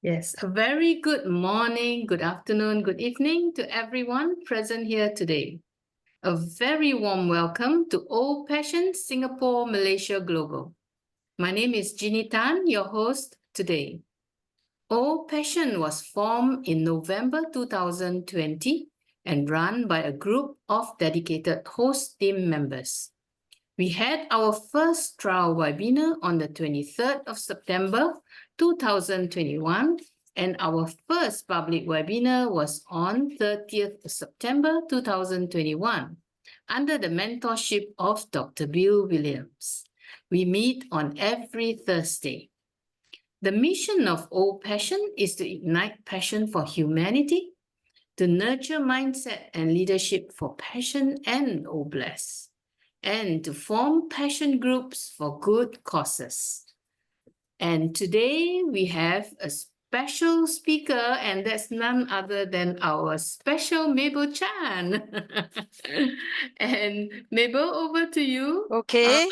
Yes, a very good morning, good afternoon, good evening to everyone present here today. A very warm welcome to OPassion Singapore, Malaysia Global. My name is Jeannie Tan, your host today. OPassion was formed in November 2020 and run by a group of dedicated host team members. We had our first trial webinar on the 23rd of September 2021, and our first public webinar was on 30th of September 2021 under the mentorship of Dr. Bill Williams. We meet on every Thursday. The mission of OPassion is to ignite passion for humanity, to nurture mindset and leadership for passion and OBLESS, and to form passion groups for good causes. And today we have a special speaker, and that's none other than our special Mabel Chan. And Mabel, over to you. Okay,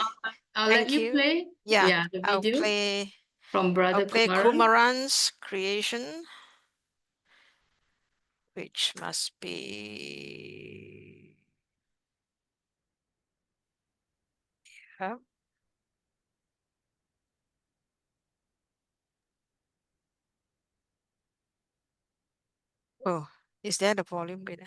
I'll let you play. Yeah, the I'll video play from Brother Kumaran. Kumaran's creation, which must be yeah. Oh, is there the volume bit?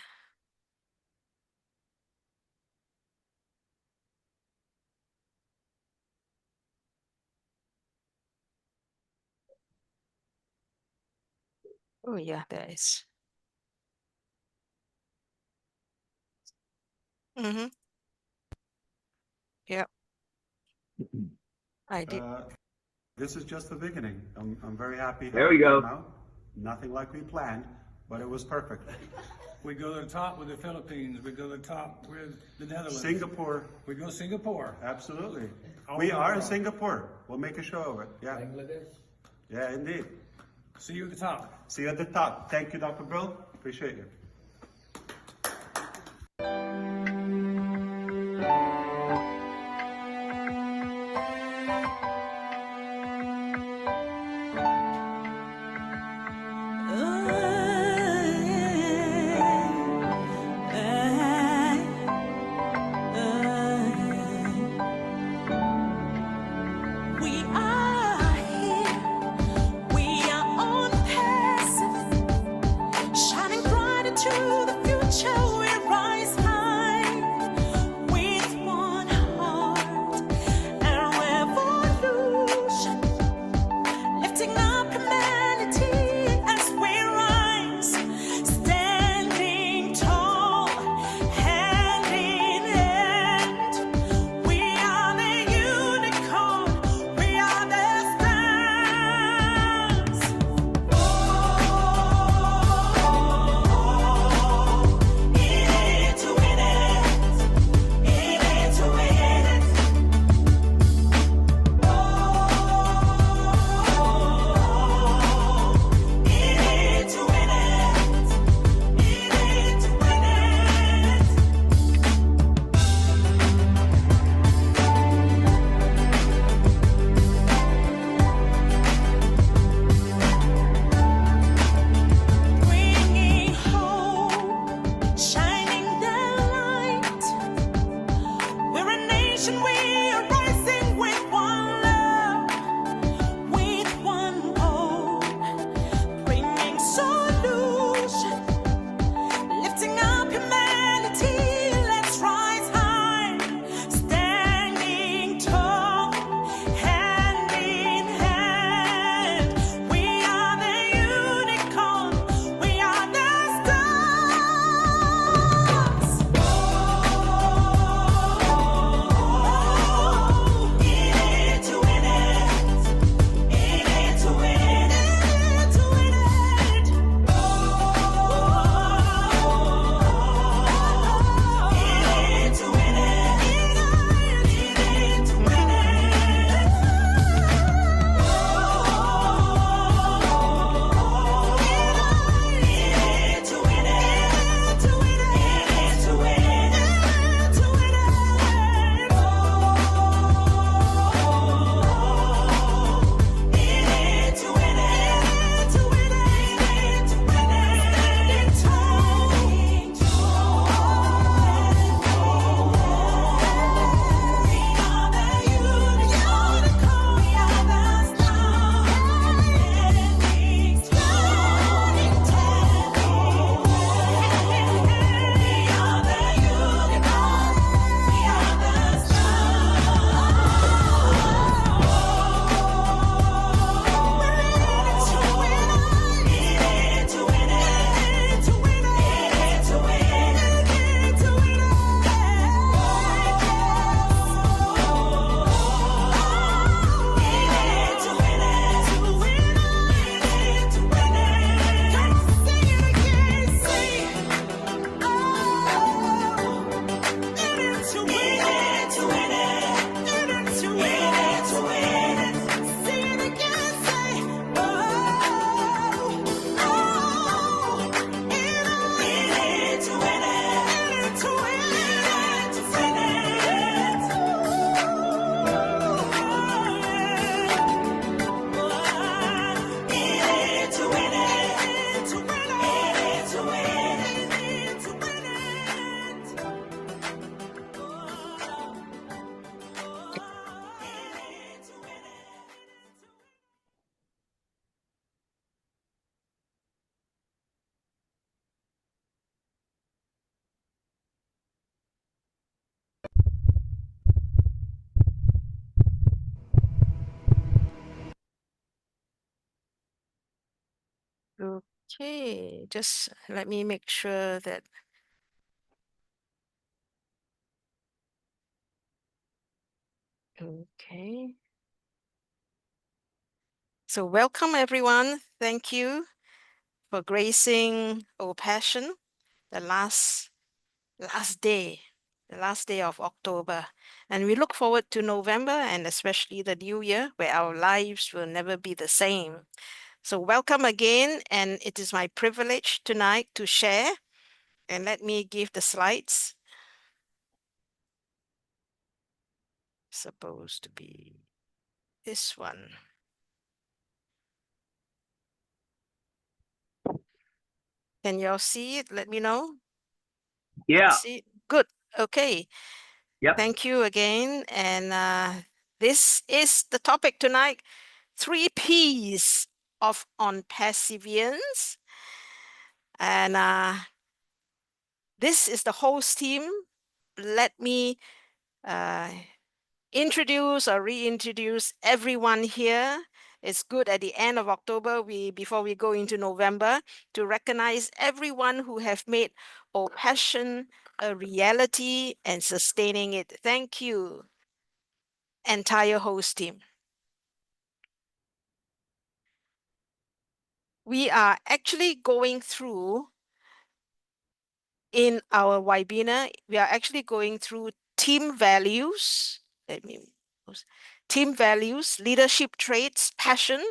Oh yeah, there is. Mm-hmm. Yep. I did. This is just the beginning. I'm very happy how There we it go. came out. Nothing like we planned, but it was perfect. We go to the top with the Philippines. We go to the top with the Netherlands. Singapore. We go Singapore. Absolutely. All We over are the in world. Singapore. We'll make a show of it. Yeah. Bangladesh. Yeah, indeed. See you at the top. See you at the top. Thank you, Dr. Bill. Appreciate you. We are here, we are ONPASSIVE, shining bright into the future. We rise high with Okay, just let me make sure that. Okay. So welcome everyone. Thank you for gracing OPassion, the last day, the last day of October. And we look forward to November and especially the new year where our lives will never be the same. So welcome again, and it is my privilege tonight to share. And let me give the slides. Supposed to be this one. Can y'all see it? Let me know. Yeah. See, good. Okay. Yep. Thank you again. And this is the topic tonight, 3P's of ONPASSIVE. And this is the host team. Let me introduce or reintroduce everyone here. It's good at the end of October, before we go into November, to recognize everyone who have made OPassion a reality and sustaining it. Thank you, entire host team. We are actually going through, in our webinar, we are actually going through team values. Team values, leadership traits, passion,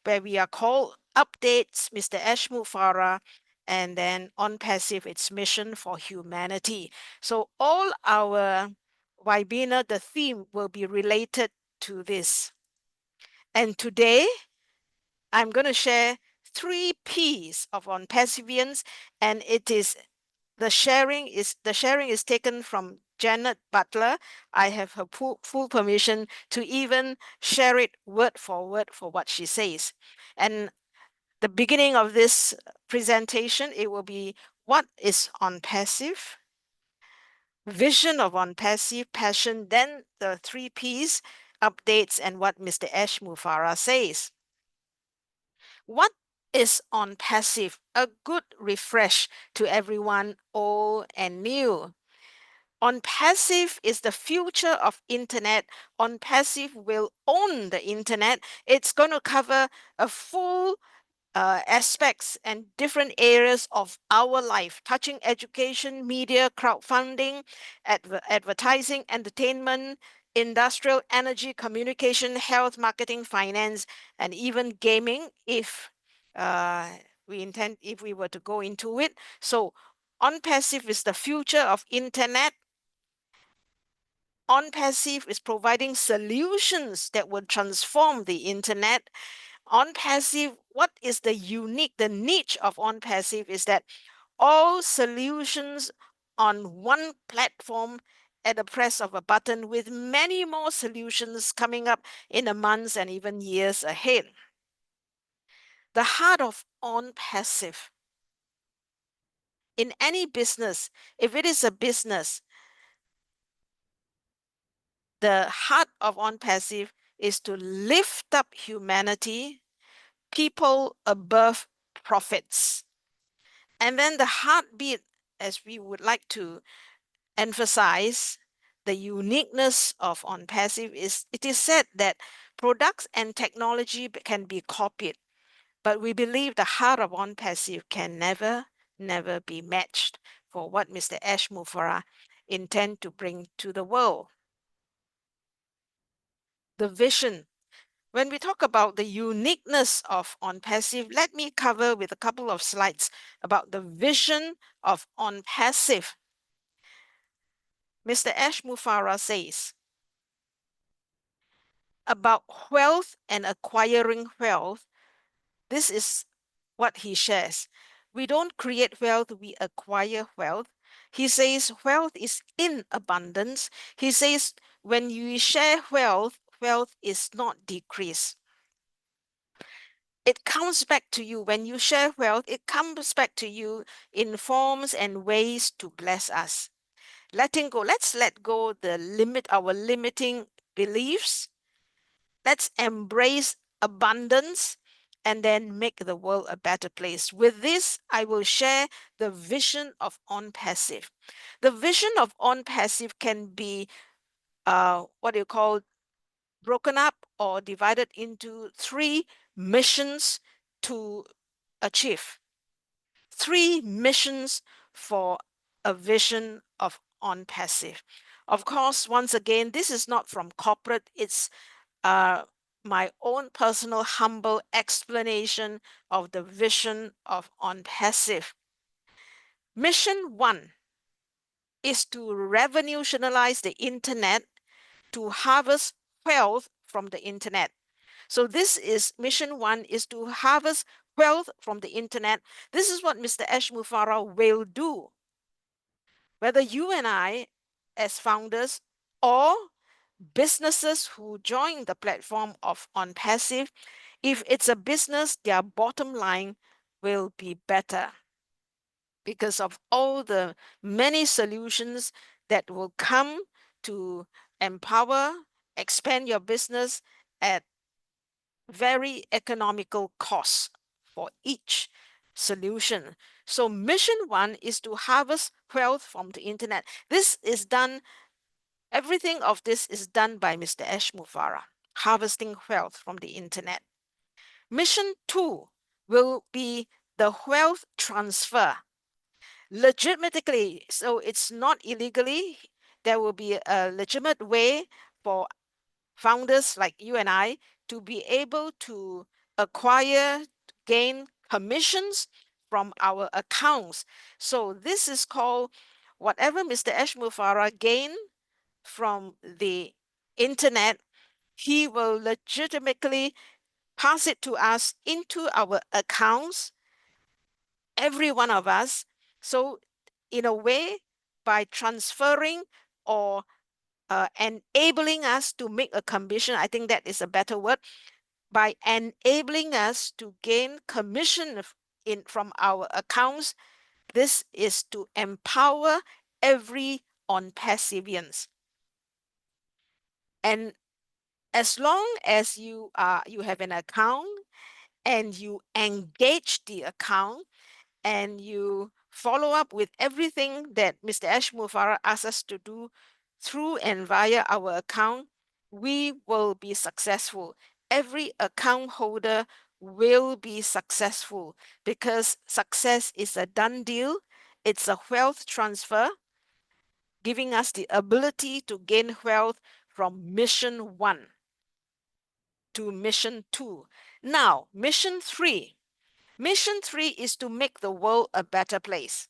where we are called updates, Mr. Ashmut Farah, and then ONPASSIVE, its mission for humanity. So all our webinar, the theme will be related to this. And today, I'm going to share 3P's of ONPASSIVE, and it is the sharing is taken from Janet Butler. I have her full permission to even share it word for what she says. And the beginning of this presentation, it will be what is ONPASSIVE, vision of ONPASSIVE, passion, then the 3P's, updates, and what Mr. Ashmut Farah says. What is ONPASSIVE? A good refresh to everyone, old and new. ONPASSIVE is the future of internet. ONPASSIVE will own the internet. It's going to cover a full aspects and different areas of our life, touching education, media, crowdfunding, advertising, entertainment, industrial, energy, communication, health, marketing, finance, and even gaming, if we were to go into it. So ONPASSIVE is the future of internet. ONPASSIVE is providing solutions that will transform the internet. ONPASSIVE, what is the niche of ONPASSIVE is that all solutions on one platform at the press of a button, with many more solutions coming up in the months and even years ahead. The heart of ONPASSIVE. In any business, if it is a business, the heart of ONPASSIVE is to lift up humanity, people above profits. And then the heartbeat, as we would like to emphasize, the uniqueness of ONPASSIVE is, it is said that products and technology can be copied, but we believe the heart of ONPASSIVE can never be matched for what Mr. Ashmut Farah intend to bring to the world. The vision. When we talk about the uniqueness of ONPASSIVE, let me cover with a couple of slides about the vision of ONPASSIVE. Mr. Ashmut Farah says about wealth and acquiring wealth. This is what he shares. We don't create wealth, we acquire wealth. He says wealth is in abundance. He says when you share wealth, wealth is not decreased. It comes back to you. When you share wealth, it comes back to you in forms and ways to bless us. Letting go. Let's let go our limiting beliefs. Let's embrace abundance. and then make the world a better place. With this, I will share the vision of ONPASSIVE. The vision of ONPASSIVE can be what you call broken up or divided into 3 missions to achieve. 3 missions for a vision of ONPASSIVE. Of course, once again, this is not from corporate, it's my own personal humble explanation of the vision of ONPASSIVE. Mission 1 is to revolutionize the internet, to harvest wealth from the internet. So this is mission 1, is to harvest wealth from the internet. This is what Mr. Ash Mufarah will do. Whether you and I, as founders, or businesses who join the platform of ONPASSIVE, if it's a business, their bottom line will be better because of all the many solutions that will come to empower, expand your business at very economical costs for each solution. So mission 1 is to harvest wealth from the internet. This is done, everything of this is done by Mr. Ash Mufarah, harvesting wealth from the internet. Mission 2 will be the wealth transfer. Legitimately, so it's not illegally, there will be a legitimate way for founders like you and I to be able to acquire, gain commissions from our accounts. So this is called whatever Mr. Ash Mufarah gain from the internet, he will legitimately pass it to us into our accounts, every one of us. So in a way, by transferring or enabling us to make a commission, I think that is a better word, by enabling us to gain commission from our accounts, this is to empower every ONPASSIVians. And as long as you have an account and you engage the account and you follow up with everything that Mr. Ash Mufarah asks us to do through and via our account, we will be successful. Every account holder will be successful because success is a done deal. It's a wealth transfer, giving us the ability to gain wealth from mission 1 to mission 2. Now, mission 3. Mission 3 is to make the world a better place.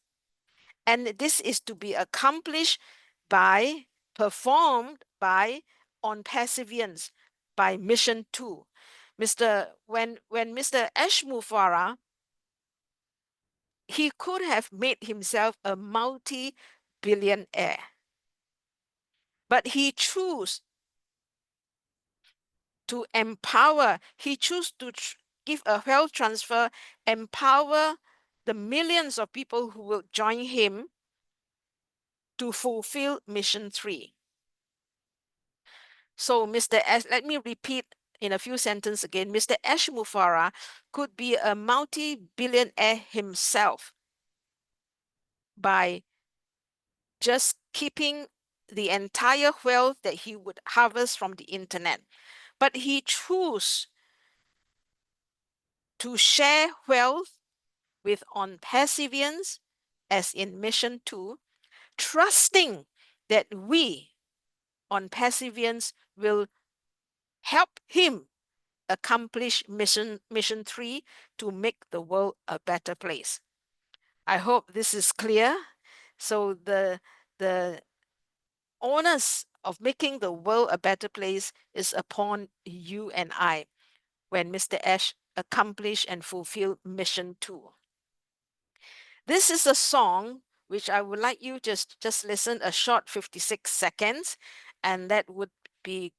And this is to be accomplished by, performed by ONPASSIVians, by mission 2. When Mr. Ash Mufarah, he could have made himself a multi-billionaire, but he chose to empower, he chose to give a wealth transfer, empower the millions of people who will join him to fulfill mission 3. So Mr. Ash, let me repeat in a few sentences again. Mr. Ash Mufarah could be a multi-billionaire himself by just keeping the entire wealth that he would harvest from the internet. But he chose to share wealth with ONPASSIVians, as in mission 2, trusting that we ONPASSIVians will help him accomplish mission 3 to make the world a better place. I hope this is clear. So the onus of making the world a better place is upon you and I when Mr. Ash accomplish and fulfill mission 2. This is a song which I would like you just listen a short 56 seconds, and that would be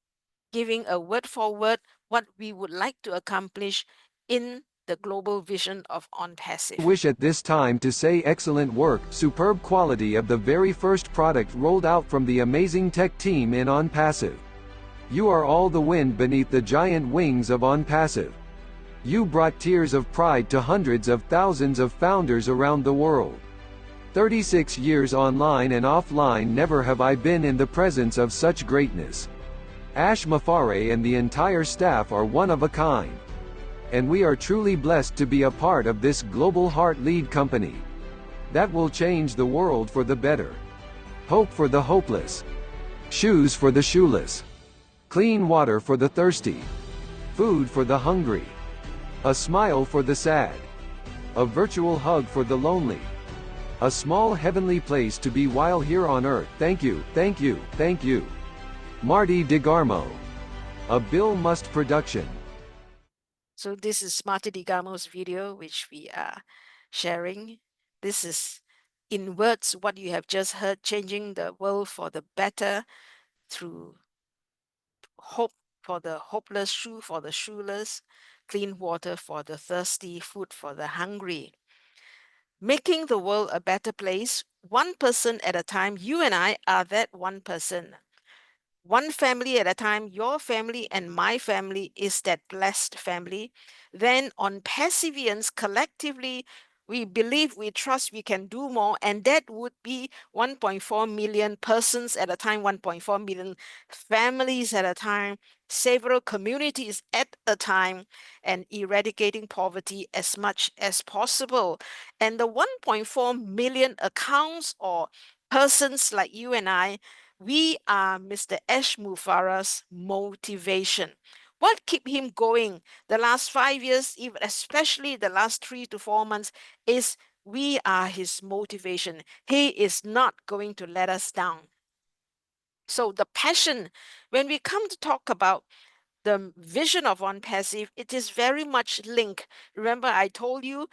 giving a word for word what we would like to accomplish in the global vision of ONPASSIVE. Wish at this time to say excellent work, superb quality of the very first product rolled out from the amazing tech team in ONPASSIVE. You are all the wind beneath the giant wings of ONPASSIVE. You brought tears of pride to hundreds of thousands of founders around the world. 36 years online and offline, never have I been in the presence of such greatness. Ash Mafare and the entire staff are one of a kind. And we are truly blessed to be a part of this global heart lead company that will change the world for the better. Hope for the hopeless. Shoes for the shoeless. Clean water for the thirsty. Food for the hungry. A smile for the sad. A virtual hug for the lonely. A small heavenly place to be while here on earth. Thank you, thank you, thank you. Marty DeGarmo. A Bill Must production. So this is Marty DeGarmo's video, which we are sharing. This is, in words, what you have just heard, changing the world for the better through hope for the hopeless, shoe for the shoeless, clean water for the thirsty, food for the hungry. Making the world a better place, one person at a time. You and I are that one person. One family at a time. Your family and my family is that blessed family. Then on Passivians, collectively, we believe, we trust we can do more, and that would be 1.4 million persons at a time, 1.4 million families at a time, several communities at a time, and eradicating poverty as much as possible. And the 1.4 million accounts or persons like you and I, we are Mr. Ash Mufara's motivation. What keep him going the last 5 years, even especially the last 3 to 4 months, is we are his motivation. He is not going to let us down. So the passion, when we come to talk about the vision of ONPASSIVE, it is very much linked. Remember, I told you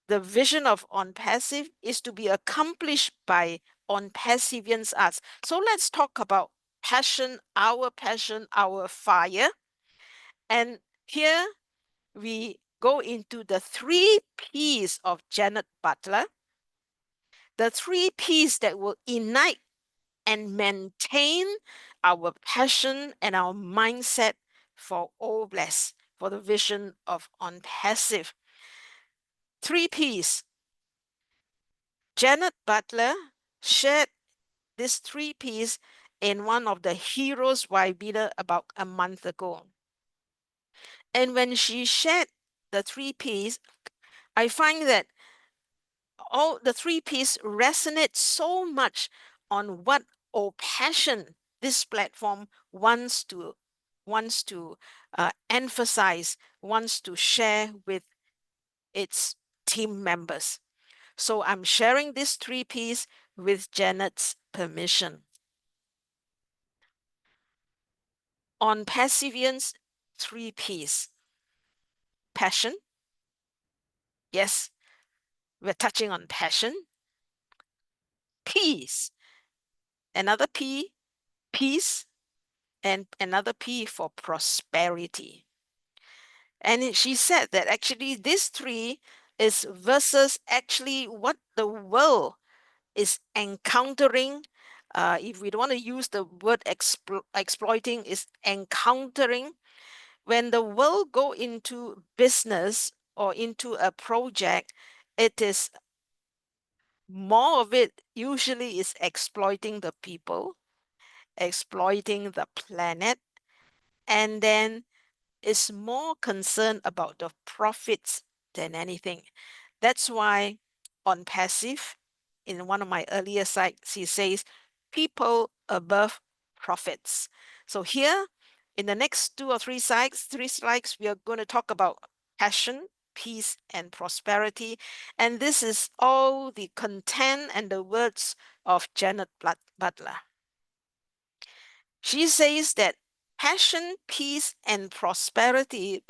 the vision of ONPASSIVE is to be accomplished by ONPassivians us. So let's talk about passion, our fire. And here we go into the 3P's of Janet Butler. The 3P's that will ignite and maintain our passion and our mindset for OBLESS, for the vision of ONPASSIVE. 3P's. Janet Butler shared this 3P's in one of the Heroes webinar about a month ago. And when she shared the 3P's, I find that all the 3P's resonate so much on what OPassion, this platform, wants to emphasize, wants to share with its team members. So I'm sharing this 3P's with Janet's permission. ONPassivians, 3P's. Passion. Yes, we're touching on passion. Peace. Another P, peace, and another P for prosperity. And she said that actually this 3 is versus actually what the world is encountering. If we don't want to use the word exploiting, is encountering. When the world go into business or into a project, it is more of it usually is exploiting the people, exploiting the planet, and then is more concerned about the profits than anything. That's why ONPASSIVE, in one of my earlier sites, he says, people above profits. So here, in the next 2 or 3 slides, we are going to talk about passion, peace, and prosperity. And this is all the content and the words of Janet Butler. She says that passion, peace, and prosperity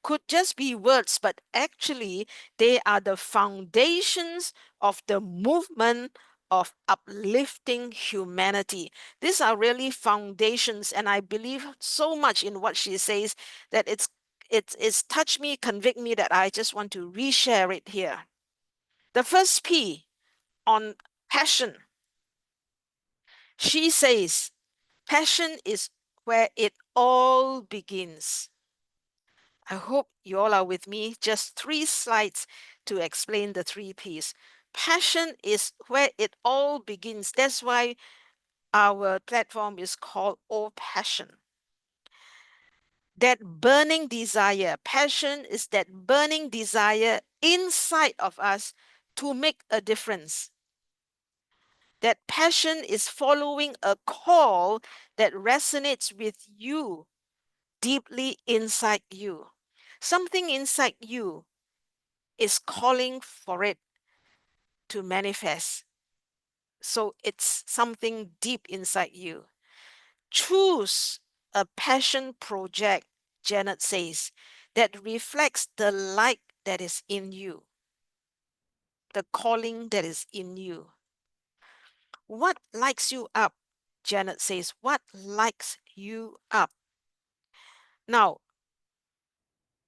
could just be words, but actually they are the foundations of the movement of uplifting humanity. These are really foundations, and I believe so much in what she says that it's touched me, convict me, that I just want to reshare it here. The first P on passion. She says, passion is where it all begins. I hope you all are with me. Just 3 slides to explain the 3 P's. Passion is where it all begins. That's why our platform is called OPassion. That burning desire, passion is that burning desire inside of us to make a difference. That passion is following a call that resonates with you deeply inside you. Something inside you is calling for it to manifest. So it's something deep inside you. Choose a passion project, Janet says, that reflects the light that is in you, the calling that is in you. What lights you up? Janet says, what lights you up? Now,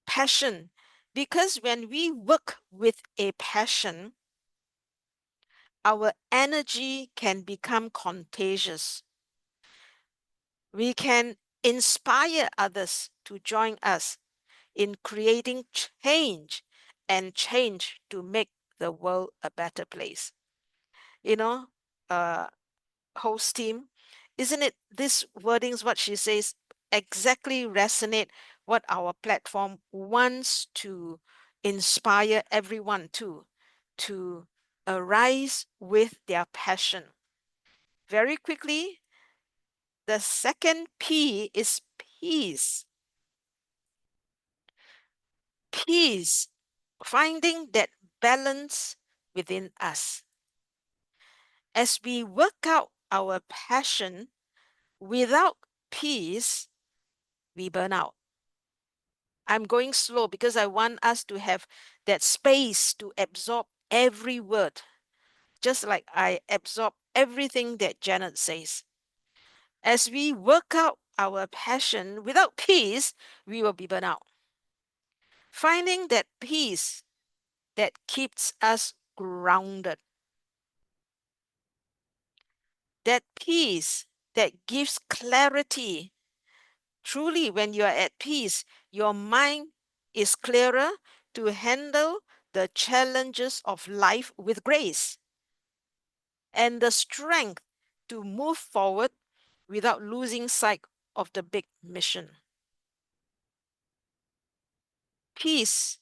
passion, because when we work with a passion, our energy can become contagious. We can inspire others to join us in creating change and change to make the world a better place. You know, host team, isn't it this wordings, what she says, exactly resonate what our platform wants to inspire everyone to arise with their passion. Very quickly, the second P is peace. Peace, finding that balance within us. As we work out our passion, without peace, we burn out. I'm going slow because I want us to have that space to absorb every word, just like I absorb everything that Janet says. As we work out our passion, without peace, we will be burnt out. Finding that peace that keeps us grounded, that peace that gives clarity. Truly, when you are at peace, your mind is clearer to handle the challenges of life with grace and the strength to move forward without losing sight of the big mission. Peace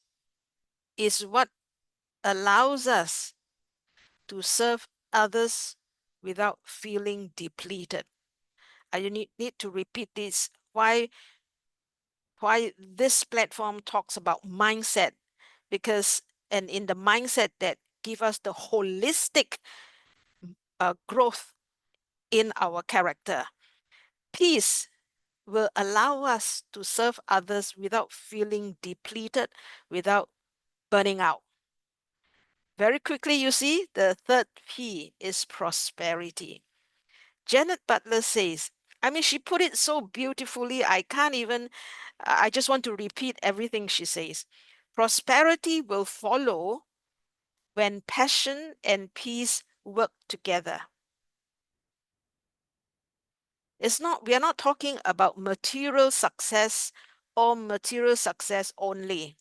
is what allows us to serve others without feeling depleted. I need to repeat this. Why this platform talks about mindset, because and in the mindset that give us the holistic growth in our character. Peace will allow us to serve others without feeling depleted, without burning out. Very quickly, you see, the third P is prosperity. Janet Butler says, I mean, she put it so beautifully, I just want to repeat everything she says. Prosperity will follow when passion and peace work together. We are not talking about material success or material success only.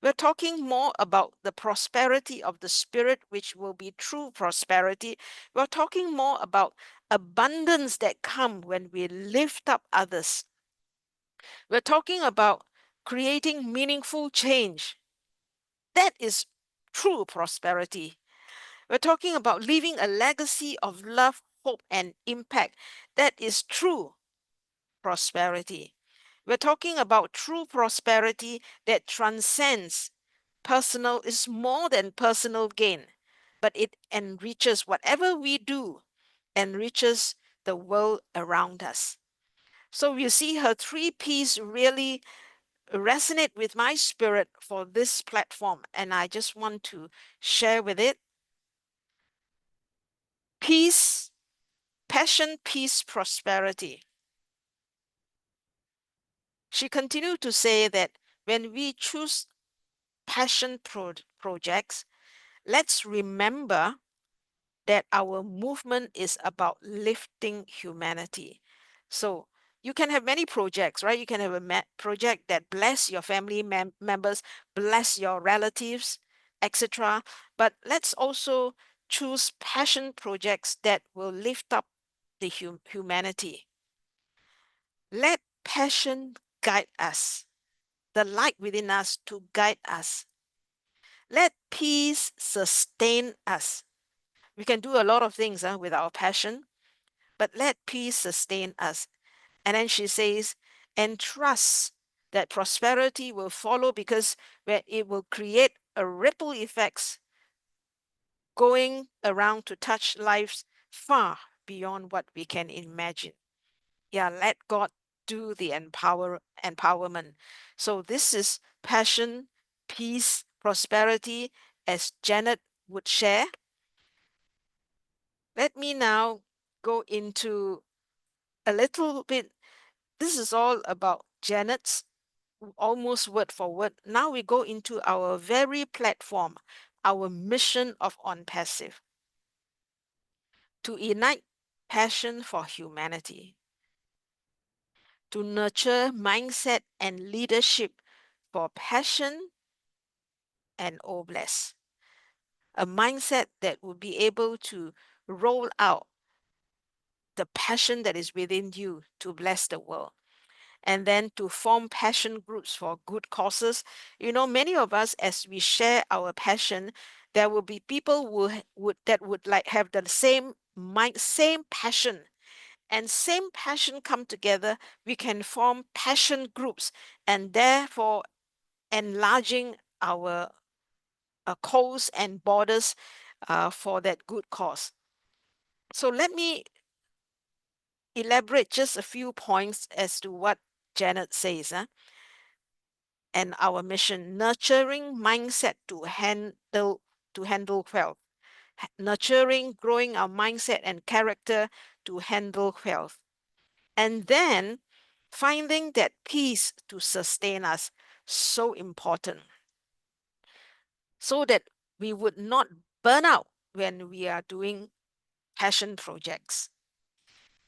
We're talking more about the prosperity of the spirit, which will be true prosperity. We're talking more about abundance that come when we lift up others. We're talking about creating meaningful change. That is true prosperity. We're talking about leaving a legacy of love, hope, and impact. That is true prosperity. We're talking about true prosperity that transcends personal, is more than personal gain, but it enriches whatever we do, enriches the world around us. So you see, her 3Ps really resonate with my spirit for this platform, and I just want to share with it. Peace, passion, peace, prosperity. She continued to say that when we choose passion projects, let's remember that our movement is about lifting humanity. So you can have many projects, right? You can have a project that bless your family members, bless your relatives, etc. But let's also choose passion projects that will lift up the humanity. Let passion guide us, the light within us to guide us. Let peace sustain us. We can do a lot of things with our passion, but let peace sustain us. And then she says, and trust that prosperity will follow, because it will create a ripple effects going around to touch lives far beyond what we can imagine. Yeah, let God do the empowerment. So this is passion, peace, prosperity, as Janet would share. Let me now go into a little bit. This is all about Janet's, almost word for word. Now we go into our very platform, our mission of ONPASSIVE, to ignite passion for humanity, to nurture mindset and leadership for passion and bless. A mindset that will be able to roll out the passion that is within you to bless the world. And then to form passion groups for good causes. You know, many of us, as we share our passion, there will be people that would like have the same mind, same passion, and same passion come together. We can form passion groups, and therefore enlarging our coast and borders for that good cause. So let me elaborate just a few points as to what Janet says. And our mission, nurturing mindset to handle wealth, nurturing, growing our mindset and character to handle wealth, and then finding that peace to sustain us, so important, so that we would not burn out when we are doing passion projects.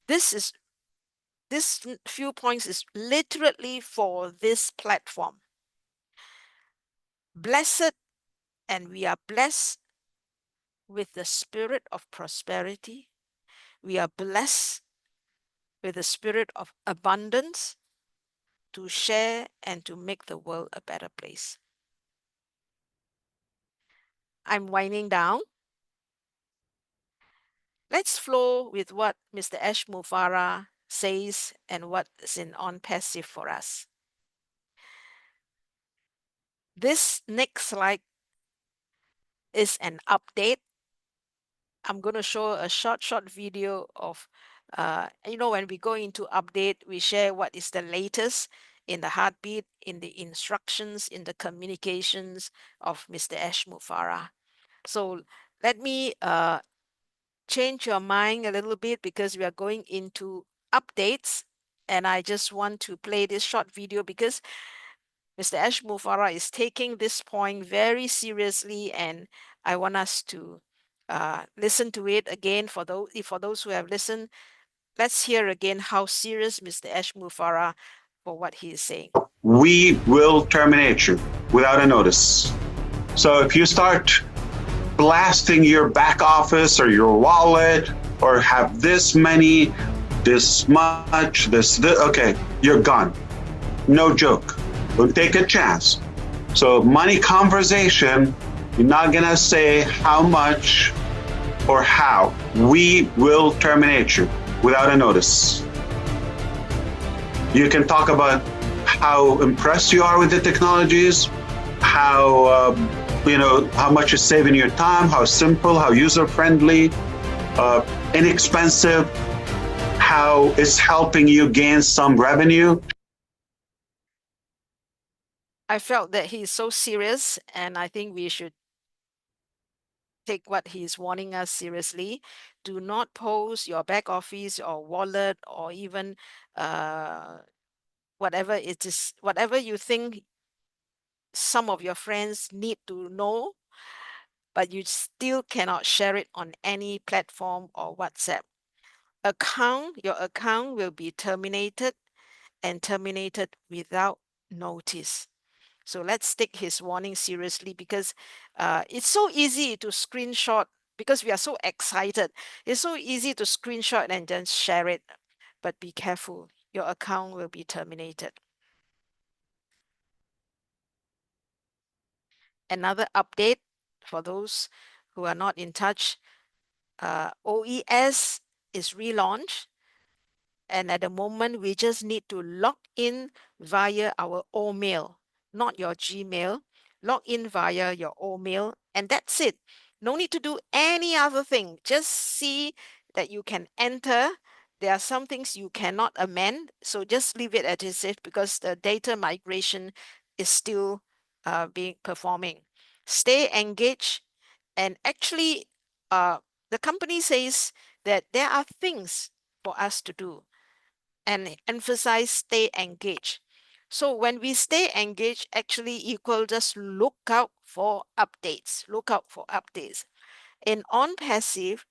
This few points is literally for this platform. Blessed, and we are blessed with the spirit of prosperity. We are blessed with the spirit of abundance to share and to make the world a better place. I'm winding down. Let's flow with what Mr. Ash Mufara says and what is in ONPASSIVE for us. This next slide is an update. I'm going to show a short video of, when we go into update, we share what is the latest in the heartbeat, in the instructions, in the communications of Mr. Ash Mufara. So let me change your mind a little bit, because we are going into updates, and I just want to play this short video because Mr. Ash Mufara is taking this point very seriously, and I want us to listen to it again. For those who have listened, let's hear again how serious Mr. Ash Mufara for what he is saying. We will terminate you without a notice. So if you start blasting your back office or your wallet, or have this many, this much, this okay, you're gone. No joke. Don't take a chance. So money conversation, you're not gonna say how much or how. We will terminate you without a notice. You can talk about how impressed you are with the technologies, how how much is saving your time, how simple, how user-friendly, inexpensive, how it's helping you gain some revenue. I felt that he's so serious, and I think we should take what he's warning us seriously. Do not post your back office or wallet or even whatever it is, whatever you think some of your friends need to know, but you still cannot share it on any platform or WhatsApp. Your account will be terminated and terminated without notice. So let's take his warning seriously, because it's so easy to screenshot, because we are so excited. It's so easy to screenshot and then share it. But be careful, your account will be terminated. Another update for those who are not in touch, OES is relaunched. And at the moment, we just need to log in via our OMail, not your Gmail. Log in via your OMail, and that's it. No need to do any other thing. Just see that you can enter. There are some things you cannot amend, so just leave it as it is, because the data migration is still being performing. Stay engaged, and actually, the company says that there are things for us to do, and emphasize stay engaged. So when we stay engaged, actually equal just look out for updates. Look out for updates. In ONPASSIVE,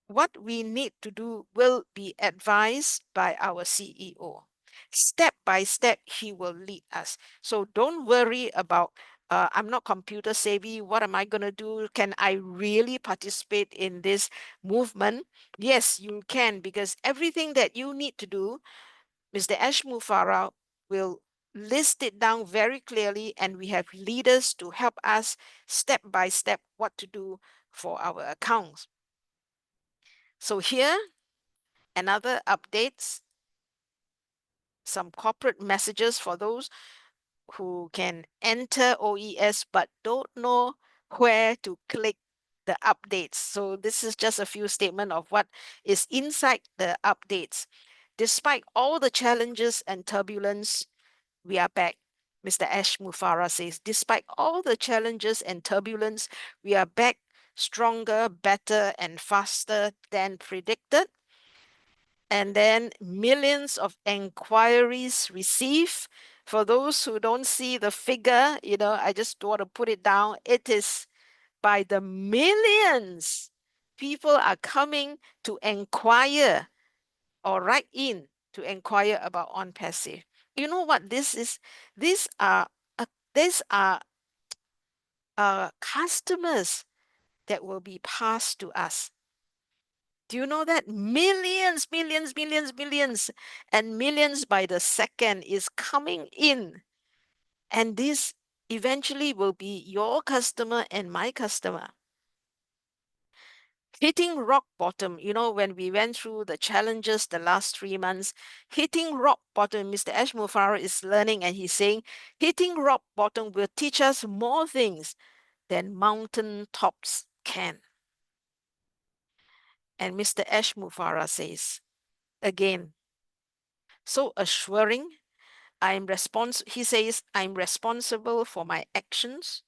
what we need to do will be advised by our CEO. Step by step, he will lead us. So don't worry about, I'm not computer savvy. What am I going to do? Can I really participate in this movement? Yes, you can, because everything that you need to do, Mr. Ash Mufara will list it down very clearly, and we have leaders to help us step by step what to do for our accounts. So here, another updates, some corporate messages for those who can enter OES but don't know where to click the updates. So this is just a few statements of what is inside the updates. Despite all the challenges and turbulence, we are back. Mr. Ash Mufara says, despite all the challenges and turbulence, we are back stronger, better, and faster than predicted. And then millions of inquiries received. For those who don't see the figure, I just want to put it down. It is by the millions. People are coming to inquire or write in to inquire about ONPASSIVE. You know what this is? These are customers that will be passed to us. Do you know that millions, millions, millions, millions, and millions by the second is coming in, and this eventually will be your customer and my customer. Hitting rock bottom, when we went through the challenges the last 3 months, hitting rock bottom, Mr. Ash Mufara is learning, and he's saying, hitting rock bottom will teach us more things than mountain tops can. And Mr. Ash Mufara says, again, so assuring, he says, I'm responsible for my actions,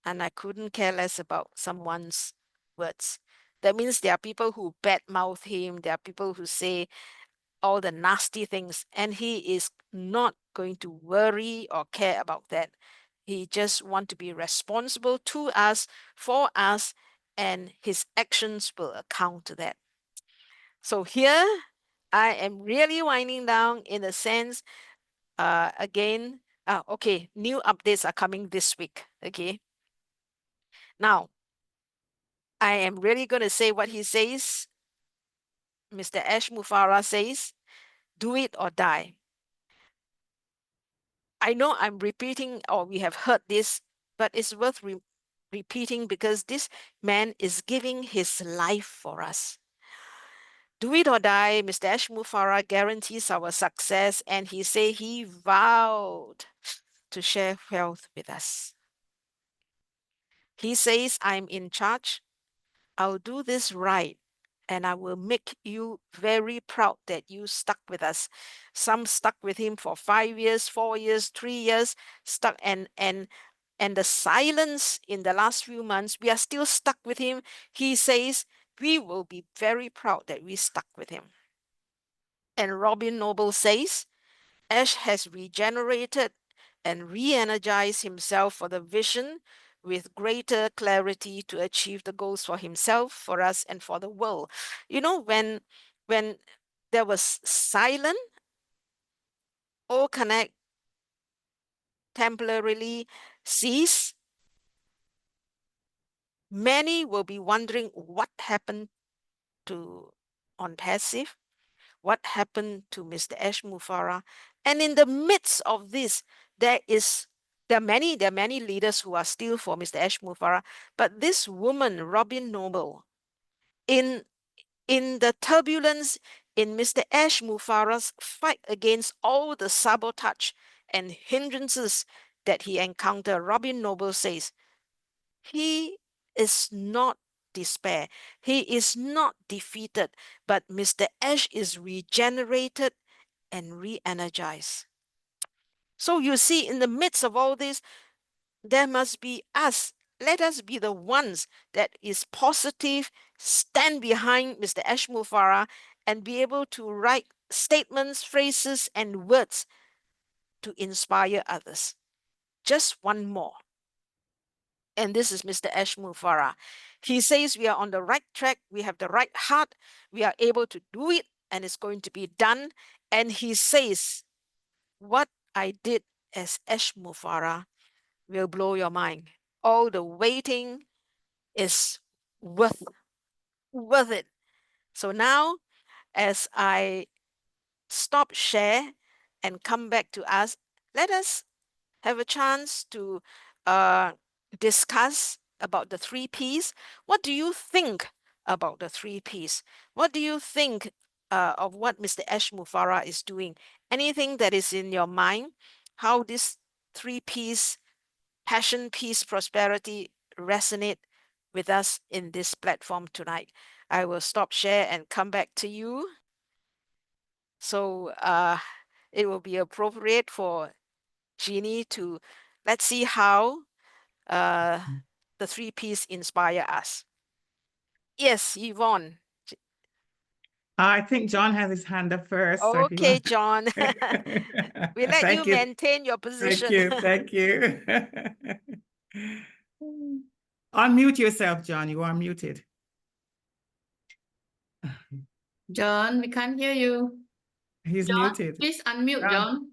and I couldn't care less about someone's words. That means there are people who badmouth him, there are people who say all the nasty things, and he is not going to worry or care about that. He just wants to be responsible to us, for us, and his actions will account to that. So here, I am really winding down in a sense. Again, okay, new updates are coming this week. Okay. Now, I am really going to say what he says. Mr. Ash Mufara says, do it or die. I know I'm repeating, or we have heard this, but it's worth repeating, because this man is giving his life for us. Do it or die, Mr. Ash Mufara guarantees our success, and he said he vowed to share wealth with us. He says, I'm in charge. I'll do this right, and I will make you very proud that you stuck with us. Some stuck with him for 5 years, 4 years, 3 years, stuck, and the silence in the last few months, we are still stuck with him. He says, we will be very proud that we stuck with him. And Robin Noble says, Ash has regenerated and re-energized himself for the vision with greater clarity to achieve the goals for himself, for us, and for the world. When there was silence, all connect temporarily cease, many will be wondering what happened to ONPASSIVE, what happened to Mr. Ash Mufareh. And in the midst of this, there are many leaders who are still for Mr. Ash Mufareh, but this woman, Robin Noble, in the turbulence in Mr. Ash Mufareh's fight against all the sabotage and hindrances that he encountered, Robin Noble says, he is not despair. He is not defeated, but Mr. Ash is regenerated and re-energized. So you see, in the midst of all this, there must be us. Let us be the ones that is positive, stand behind Mr. Ash Mufareh, and be able to write statements, phrases, and words to inspire others. Just one more. And this is Mr. Ash Mufareh. He says we are on the right track, we have the right heart, we are able to do it, and it's going to be done. And he says, what I did as Ash Mufareh will blow your mind. All the waiting is worth it. So now, as I stop share and come back to us, let us have a chance to discuss about the 3P's. What do you think about the 3P's? What do you think of what Mr. Ash Mufareh is doing? Anything that is in your mind? How this 3P's, passion, peace, prosperity, resonate with us in this platform tonight? I will stop share and come back to you. So it will be appropriate for Jeannie to, let's see how the 3P's inspire us. Yes, Yvonne. I think John has his hand up first. So if you Okay, want- John. We let you Thank you. maintain your position. Thank you. Unmute yourself, John. You are muted. John, we can't hear you. He's John, muted. please unmute, John.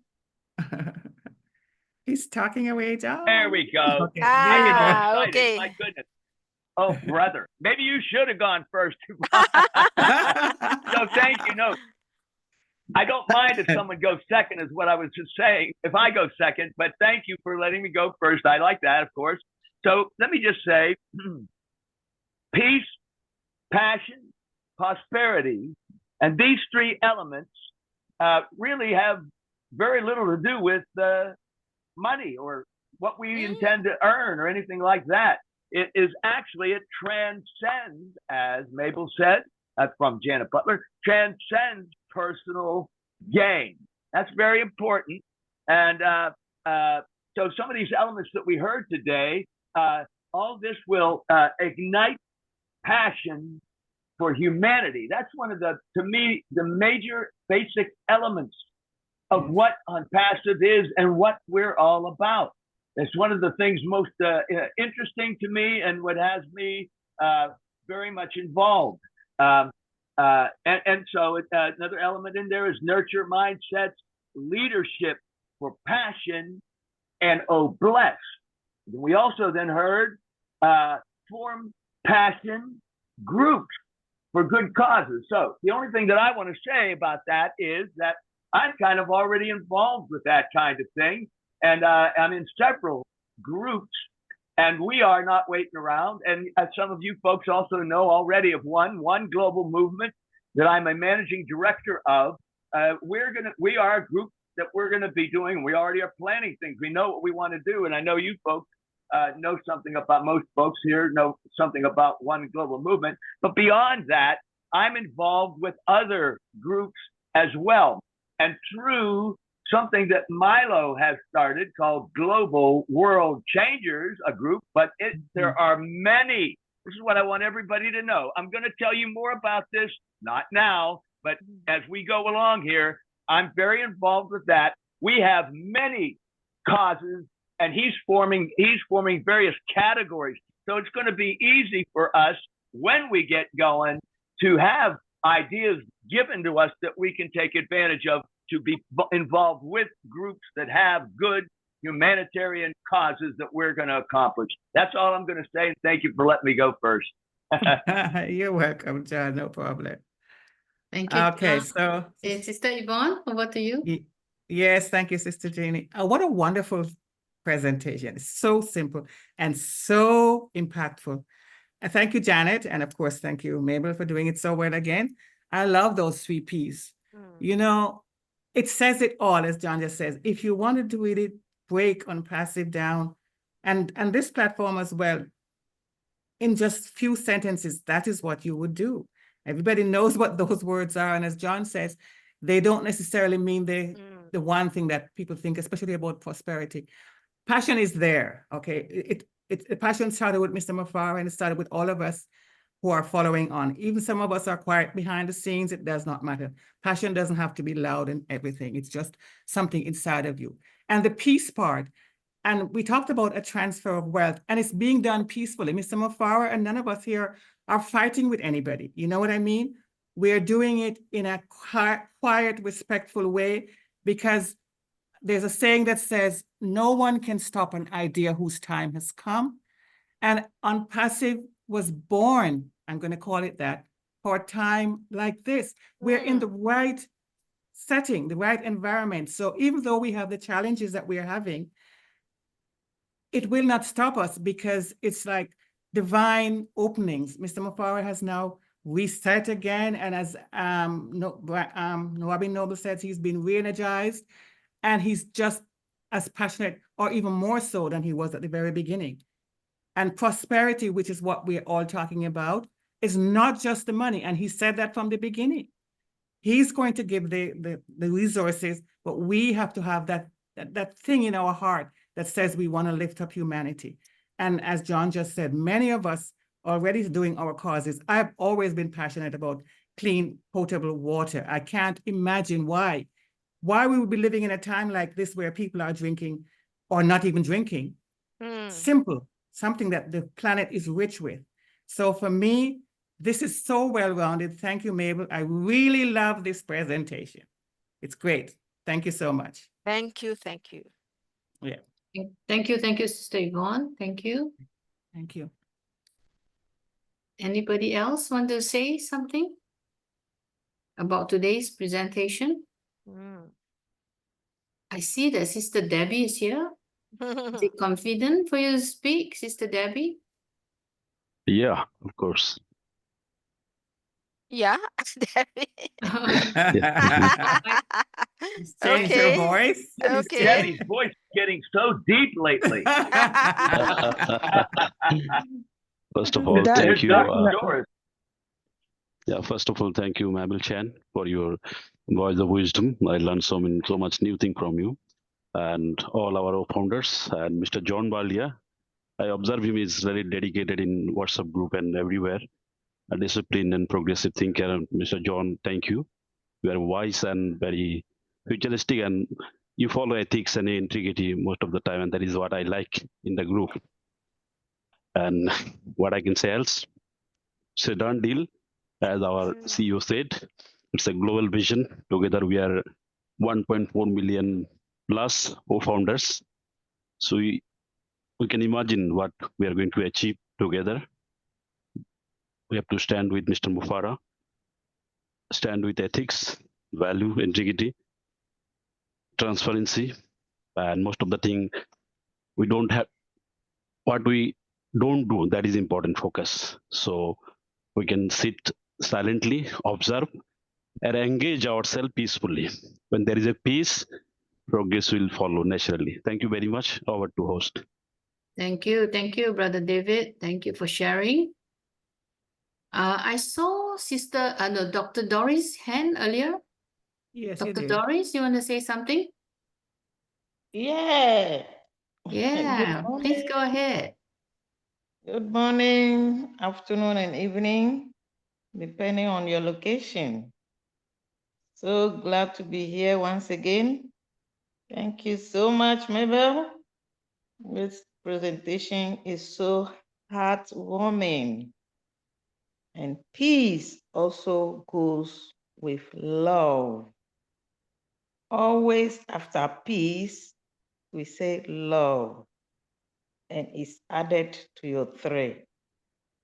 He's talking away, John. There we go. Okay, there you go. Excited. Okay. My goodness. Oh, brother. Maybe you should have gone first. So thank you. No, I don't mind if someone goes second, is what I was just saying, if I go second, but thank you for letting me go first. I like that, of course. So let me just say, peace, passion, prosperity, and these three elements really have very little to do with money or what we intend to earn or anything like that. It is actually, it transcends, as Mabel said, from Janet Butler, transcends personal gain. That's very important. And so some of these elements that we heard today, all this will ignite passion for humanity. That's one of the, to me, the major basic elements of what ONPASSIVE is and what we're all about. It's one of the things most interesting to me and what has me very much involved. And so another element in there is nurture mindsets, leadership for passion, and bless. We also then heard form passion groups for good causes. So the only thing that I want to say about that is that I'm kind of already involved with that kind of thing. And I'm in several groups, and we are not waiting around. And as some of you folks also know already of one global movement that I'm a managing director of. We are a group that we're going to be doing. We already are planning things. We know what we want to do. And I know you folks know something about, most folks here know something about one global movement. But beyond that, I'm involved with other groups as well. And through something that Milo has started called Global World Changers, a group, but there are many. This is what I want everybody to know. I'm going to tell you more about this, not now, but as we go along here. I'm very involved with that. We have many causes, and he's forming various categories. So it's going to be easy for us when we get going to have ideas given to us that we can take advantage of to be involved with groups that have good humanitarian causes that we're going to accomplish. That's all I'm going to say. And thank you for letting me go first. You're welcome, John. No problem. Thank you. Okay, John. so Sister Yvonne, over to you. yes, thank you, Sister Jeannie. What a wonderful presentation. It's so simple and so impactful. And thank you, Janet. And of course, thank you, Mabel, for doing it so well again. I love those 3Ps. You know, it says it all, as John just says. If you want to do it, break ONPASSIVE down. And this platform as well, in just few sentences, that is what you would do. Everybody knows what those words are. And as John says, they don't necessarily mean the one thing that people think, especially about prosperity. Passion is there, okay? The passion started with Mr. Mufara, and it started with all of us who are following on. Even some of us are quiet behind the scenes, it does not matter. Passion doesn't have to be loud in everything. It's just something inside of you. And the peace part, and we talked about a transfer of wealth, and it's being done peacefully. Mr. Mufara and none of us here are fighting with anybody. You know what I mean? We're doing it in a quiet, respectful way, because there's a saying that says, no one can stop an idea whose time has come. And ONPASSIVE was born, I'm going to call it that, for a time like this. We're in the right setting, the right environment. So even though we have the challenges that we're having, it will not stop us, because it's like divine openings. Mr. Mufara has now reset again. And as Noabi Noble says, he's been re-energized. And he's just as passionate, or even more so, than he was at the very beginning. And prosperity, which is what we're all talking about, is not just the money. And he said that from the beginning. He's going to give the resources, but we have to have that thing in our heart that says we want to lift up humanity. And as John just said, many of us already doing our causes. I've always been passionate about clean, potable water. I can't imagine why we would be living in a time like this where people are drinking or not even drinking. Simple, something that the planet is rich with. So for me, this is so well-rounded. Thank you, Mabel. I really love this presentation. It's great. Thank you so much. Thank you. Thank you. Yeah. Thank you, Sister Yvonne. Thank you. Thank you. Anybody else want to say something about today's presentation? I see that Sister Debbie is here. Is it confident for you to speak, Sister Debbie? Yeah, of course. Yeah, Change your voice. Okay. Debbie's voice is getting so deep lately. First of all, That- thank you. Doris. Yeah, first of all, thank you, Mabel Chan, for your voice of wisdom. I learned so much new thing from you, and all our founders, and Mr. John Balia. I observe him is very dedicated in WhatsApp group and everywhere, a disciplined and progressive thinker. And Mr. John, thank you. You are wise and very futuristic, and you follow ethics and integrity most of the time, and that is what I like in the group. And what I can say else, it's a done deal, as our CEO said. It's a global vision. Together we are 1.4 million plus co-founders. So we can imagine what we are going to achieve together. We have to stand with Mr. Mufara, stand with ethics, value, integrity, transparency, and most of the thing we don't have. What we don't do, that is important focus. So we can sit silently, observe, and engage ourselves peacefully. When there is a peace, progress will follow naturally. Thank you very much. Over to host. Thank you, Brother David. Thank you for sharing. I saw Dr. Doris' hand earlier. Yes, Dr. Doris, you want to say something? Yeah. Yeah, Good please morning. go ahead. Good morning, afternoon, and evening, depending on your location. So glad to be here once again. Thank you so much, Mabel. This presentation is so heartwarming. And peace also goes with love. always after peace, we say love, and it's added to your 3.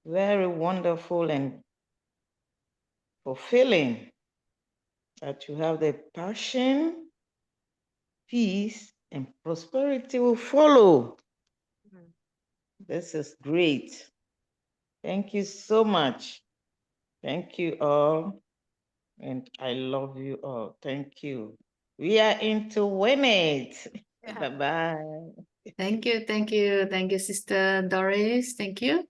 Very wonderful and fulfilling that you have the passion, peace, and prosperity will follow. This is great. Thank you so much. Thank you all. And I love you all. Thank you. We are into win it. Yeah. Bye-bye. Thank you, Sister Doris. Thank you.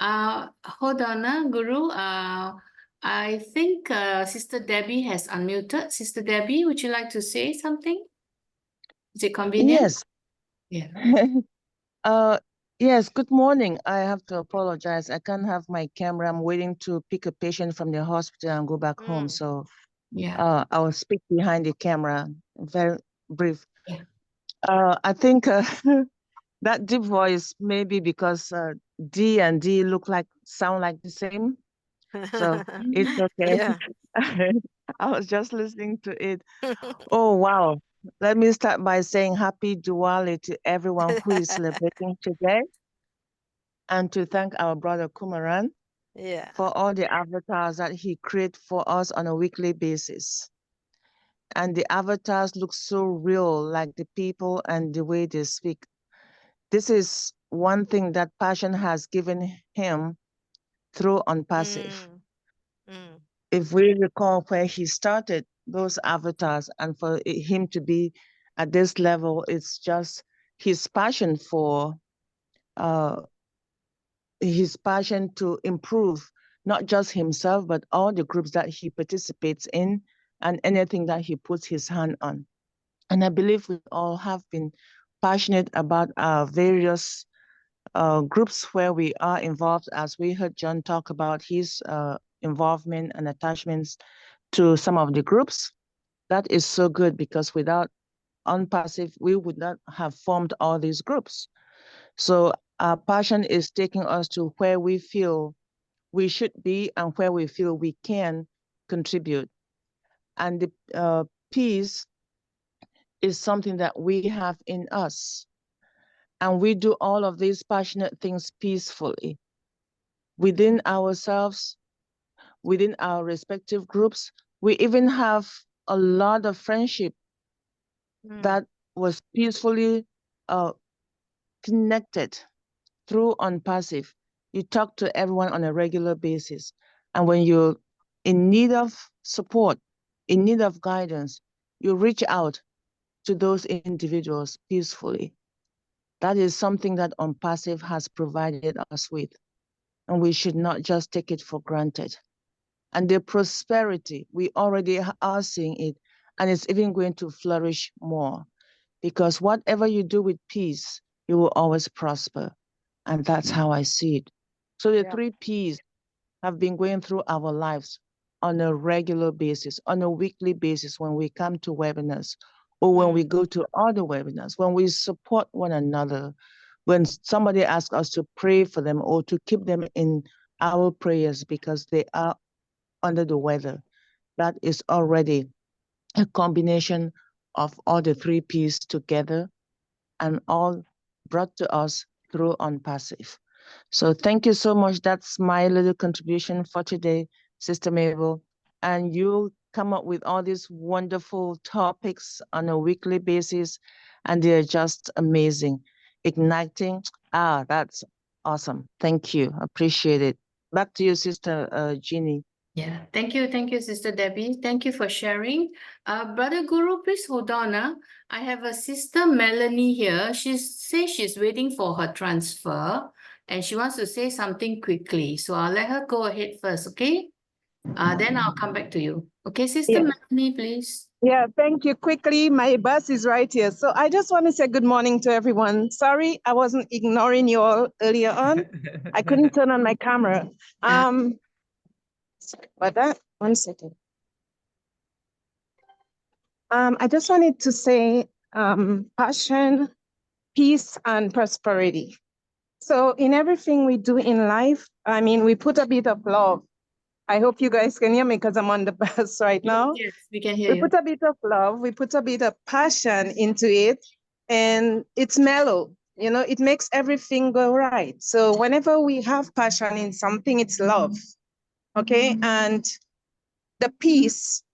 Hold on, Guru. I think Sister Debbie has unmuted. Sister Debbie, would you like to say something? Is it convenient? Yes. Yeah. Yes, good morning. I have to apologize. I can't have my camera. I'm waiting to pick a patient from the hospital and go back home. So Yeah. I will speak behind the camera, very brief. Yeah. I think that deep voice may be because D and D sound like the same. So it's okay. Yeah. I was just listening to it. Oh, wow. Let me start by saying happy Diwali to everyone who is celebrating today, and to thank our brother Kumaran Yeah. for all the avatars that he creates for us on a weekly basis. And the avatars look so real, like the people and the way they speak. This is one thing that Passion has given him through ONPASSIVE. If we recall where he started those avatars, and for him to be at this level, it's just his passion to improve not just himself, but all the groups that he participates in and anything that he puts his hand on. And I believe we all have been passionate about our various groups where we are involved, as we heard John talk about his involvement and attachments to some of the groups. That is so good, because without ONPASSIVE, we would not have formed all these groups. So our passion is taking us to where we feel we should be and where we feel we can contribute. And the peace is something that we have in us. And we do all of these passionate things peacefully within ourselves, within our respective groups. We even have a lot of friendship that was peacefully connected through ONPASSIVE. You talk to everyone on a regular basis. And when you're in need of support, in need of guidance, you reach out to those individuals peacefully. That is something that ONPASSIVE has provided us with, and we should not just take it for granted. And the prosperity, we already are seeing it, and it's even going to flourish more, because whatever you do with peace, you will always prosper. And that's how I see it. So the 3P's have been going through our lives on a regular basis, on a weekly basis, when we come to webinars, or when we go to other webinars, when we support one another, when somebody asks us to pray for them or to keep them in our prayers because they are under the weather. That is already a combination of all the 3P's together, and all brought to us through ONPASSIVE. So thank you so much. That's my little contribution for today, Sister Mabel. And you'll come up with all these wonderful topics on a weekly basis, and they're just amazing. Igniting, that's awesome. Thank you, appreciate it. Back to you, Sister Jeannie. Yeah, thank you, Sister Debbie. Thank you for sharing. Brother Guru, please hold on. I have a Sister Melanie here. She says she's waiting for her transfer and she wants to say something quickly. So I'll let her go ahead first, okay? Then I'll come back to you. Okay, Sister Melanie, please. Yeah, thank you. Quickly, my bus is right here. So I just want to say good morning to everyone. Sorry, I wasn't ignoring you all earlier on. I couldn't turn on my camera. But that, 1 second. I just wanted to say passion, peace, and prosperity. So in everything we do in life, I mean, we put a bit of love. I hope you guys can hear me because I'm on the bus right now. Yes, we can hear We you. put a bit of love, we put a bit of passion into it, and it's mellow. You know, it makes everything go right. So whenever we have passion in something, it's love. Okay. And the peace,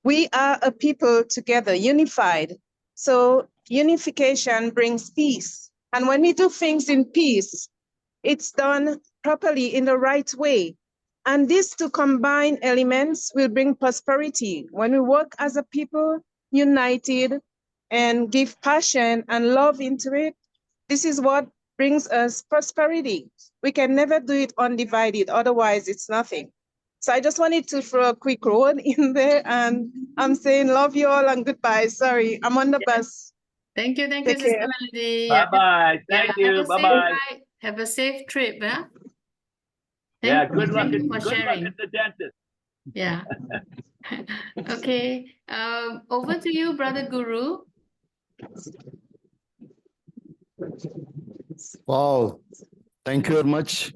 we are a people together, unified. So unification brings peace. And when we do things in peace, it's done properly in the right way. And these two combined elements will bring prosperity. When we work as a people, united, and give passion and love into it, this is what brings us prosperity. We can never do it undivided, otherwise it's nothing. So I just wanted to throw a quick word in there, and I'm saying love you all and goodbye. Sorry, I'm on the bus. Thank you, Take Sister care. Melody. Bye-bye. Thank Have you. a safe Bye-bye. ride. Have a safe trip. Huh? Yeah, Thank you for good luck sharing. at the dentist. Yeah. Okay. Over to you, Brother Guru. Wow, thank you very much.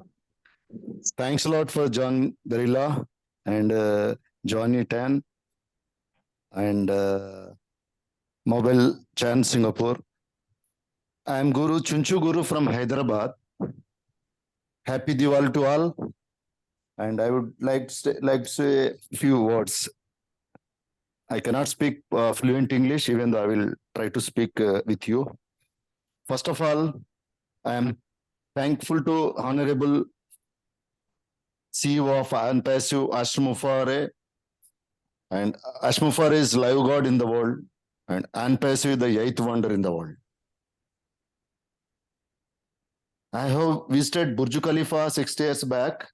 Thanks a lot for John Barilla and Johnny Tan and Mabel Chan, Singapore. I am Guru Chunchu Guru from Hyderabad. Happy Diwali to all. And I would like to say a few words. I cannot speak fluent English, even though I will try to speak with you. First of all, I am thankful to Honorable CEO of ONPASSIVE, Ashmufare. And Ashmufare is live God in the world, and ONPASSIVE is the eighth wonder in the world. I have visited Burj Khalifa 6 years back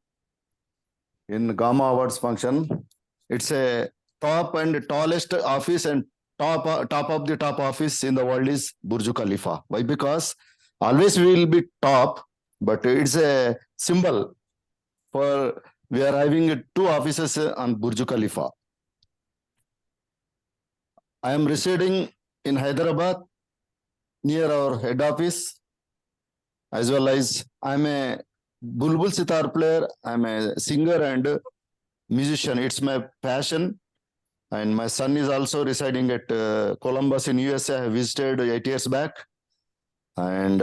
in Gamma Awards function. It's a top and tallest office, and top of the top office in the world is Burj Khalifa. Why? Because always we will be top, but it's a symbol for we are having two offices on Burj Khalifa. I am residing in Hyderabad near our head office, as well as I'm a Bulbul Sitar player. I'm a singer and musician. It's my passion. And my son is also residing at Columbus in USA. I visited 8 years back. And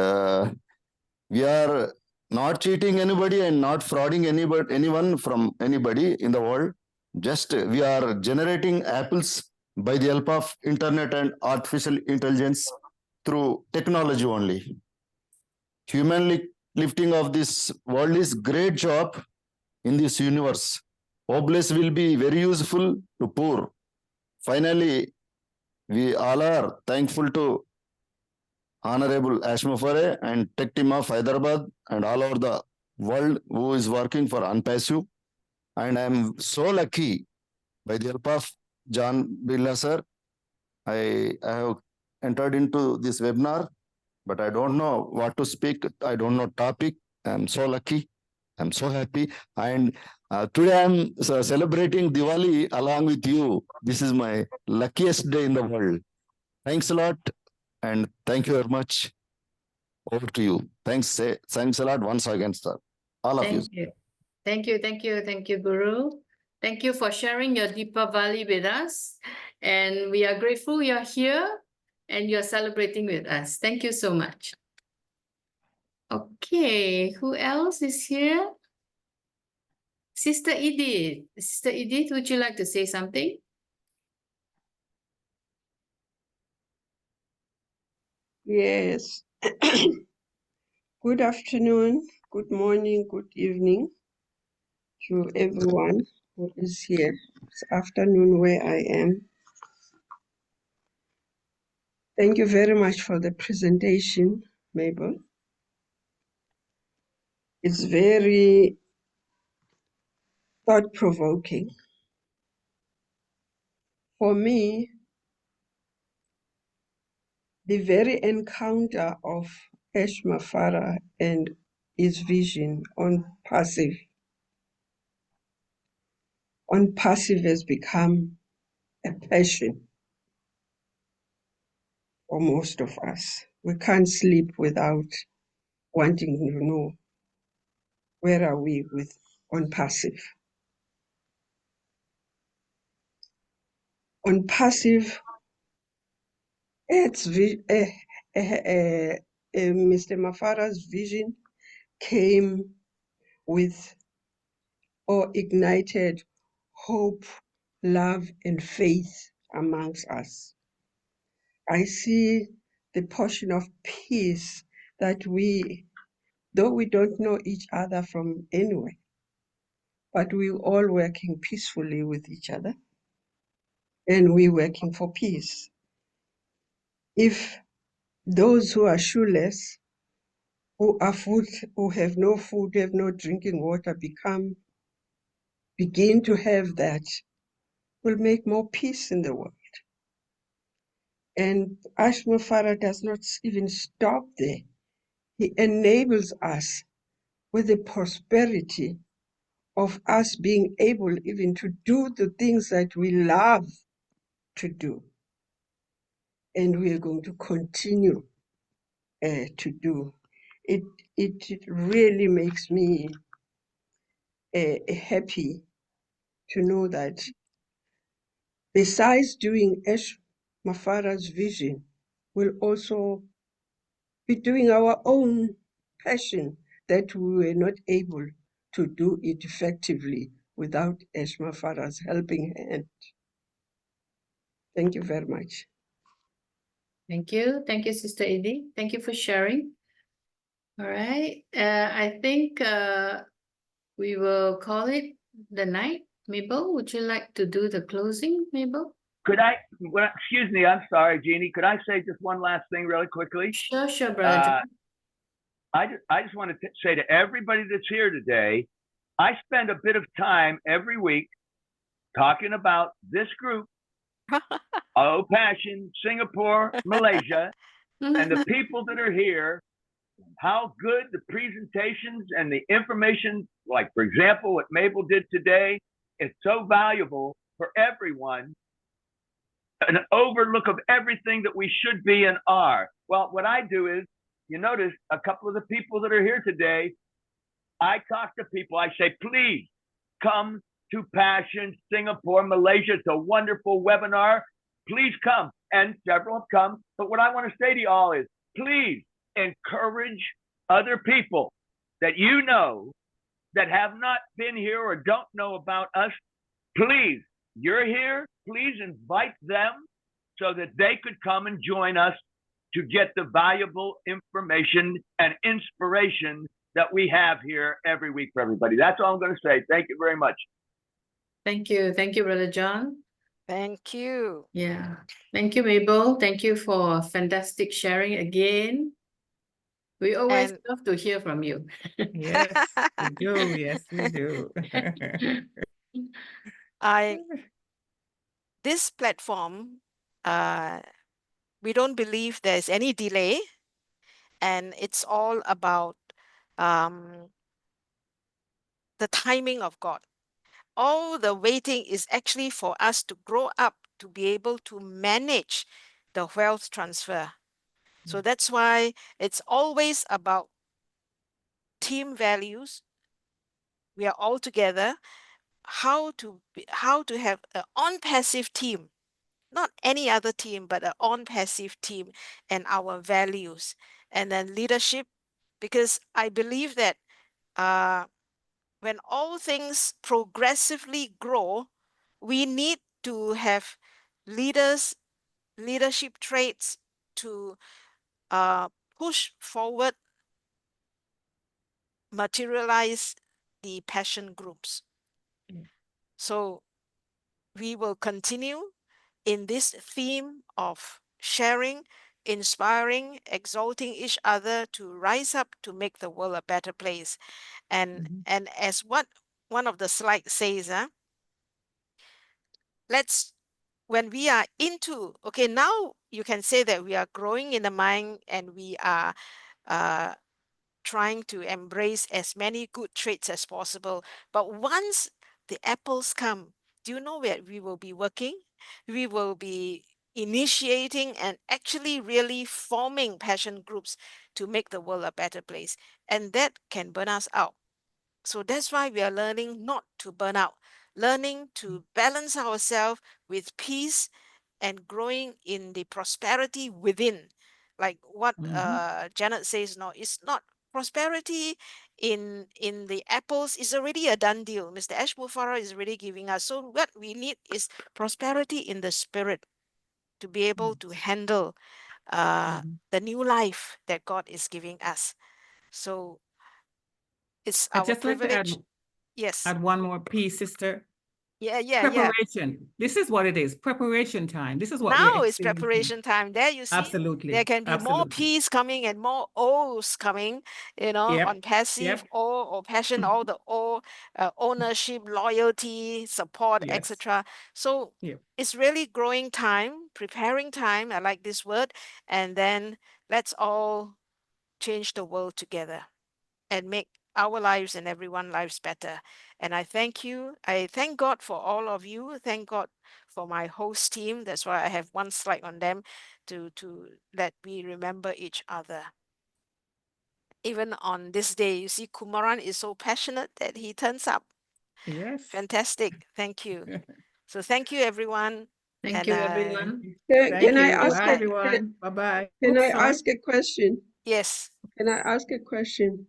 we are not cheating anybody and not frauding anyone from anybody in the world. Just we are generating apples by the help of internet and artificial intelligence through technology only. Human lifting of this world is great job in this universe. Hopeless will be very useful to poor. Finally, we all are thankful to Honorable Ashmufare and Tech Team of Hyderabad and all over the world who is working for ONPASSIVE. And I am so lucky by the help of John Billa sir. I have entered into this webinar, but I don't know what to speak. I don't know topic. I'm so lucky. I'm so happy. And today I'm celebrating Diwali along with you. This is my luckiest day in the world. Thanks a lot. And thank you very much. Over to you. Thanks a lot once again, sir. All of you. Thank you. Thank you. Thank you. Thank you, Guru. Thank you for sharing your Deepavali with us. And we are grateful you're here and you're celebrating with us. Thank you so much. Okay, who else is here? Sister Edith. Sister Edith, would you like to say something? Yes. Good afternoon, good morning, good evening to everyone who is here. It's afternoon where I am. Thank you very much for the presentation, Mabel. It's very thought-provoking. For me, the very encounter of Eshma Farah and his vision on passive has become a passion for most of us. We can't sleep without wanting to know where are we with ONPASSIVE. ONPASSIVE, Mr. Mafara's vision came with or ignited hope, love, and faith amongst us. I see the portion of peace that we, though we don't know each other from anywhere, but we're all working peacefully with each other and we're working for peace. If those who are shoeless, who have no food, have no drinking water, begin to have that, will make more peace in the world. And Ashma Farah does not even stop there. He enables us with the prosperity of us being able even to do the things that we love to do. And we are going to continue to do. It really makes me happy to know that besides doing Ash Mafara's vision, we'll also be doing our own passion that we were not able to do it effectively without Ash Mafara's helping hand. Thank you very much. Thank you. Thank you, Sister Edie. Thank you for sharing. All right. I think we will call it the night. Mabel, would you like to do the closing, Mabel? Excuse me, I'm sorry, Jeannie. Could I say just one last thing really quickly? Sure, brother. I just want to say to everybody that's here today, I spend a bit of time every week talking about this group, OPassion, Singapore, Malaysia, and the people that are here, how good the presentations and the information, like for example, what Mabel did today, is so valuable for everyone. An overlook of everything that we should be and are. Well, what I do is, you notice a couple of the people that are here today, I talk to people, I say, please come to Passion Singapore, Malaysia. It's a wonderful webinar. Please come. And several have come. But what I want to say to you all is, please encourage other people that you know that have not been here or don't know about us. Please, you're here. Please invite them so that they could come and join us to get the valuable information and inspiration that we have here every week for everybody. That's all I'm going to say. Thank you very much. Thank you. Thank you, Brother John. Thank you. Yeah. Thank you, Mabel. Thank you for fantastic sharing again. We always love to hear from you. Yes, we do. Yes, we do. This platform, we don't believe there's any delay, and it's all about the timing of God. All the waiting is actually for us to grow up to be able to manage the wealth transfer. So that's why it's always about team values. We are all together. How to have an ONPASSIVE team, not any other team, but an ONPASSIVE team, and our values, and then leadership, because I believe that when all things progressively grow, we need to have leadership traits to push forward, materialize the passion groups. So we will continue in this theme of sharing, inspiring, exalting each other to rise up to make the world a better place. And as what one of the slides says, when we are into, okay, now you can say that we are growing in the mind and we are trying to embrace as many good traits as possible. But once the apples come, do you know where we will be working? We will be initiating and actually really forming passion groups to make the world a better place. And that can burn us out. So that's why we are learning not to burn out. learning to balance ourselves with peace and growing in the prosperity within. Like what Janet says, no, it's not prosperity in the apples is already a done deal. Mr. Ashmufara is already giving us. So what we need is prosperity in the spirit to be able to handle the new life that God is giving us. So it's I'd our just like to privilege. Yes. add one more piece, sister. Yeah. Preparation. This is what it is. Preparation time. This is what we are Now is experiencing. preparation time. There you see, Absolutely. there can be more P's coming and more O's coming, on passive, O or passion, all the O, ownership, loyalty, support, etc. So it's really growing time, preparing time. I like this word. And then let's all change the world together and make our lives and everyone's lives better. And I thank you. I thank God for all of you. Thank God for my host team. That's why I have one slide on them to let me remember each other. Even on this day, you see, Kumaran is so passionate that he turns up. Yes. Fantastic. Thank you. So thank you, everyone. Thank you, everyone. Can I ask Bye, everyone. Bye-bye. Can I ask a question? Yes. Can I ask a question?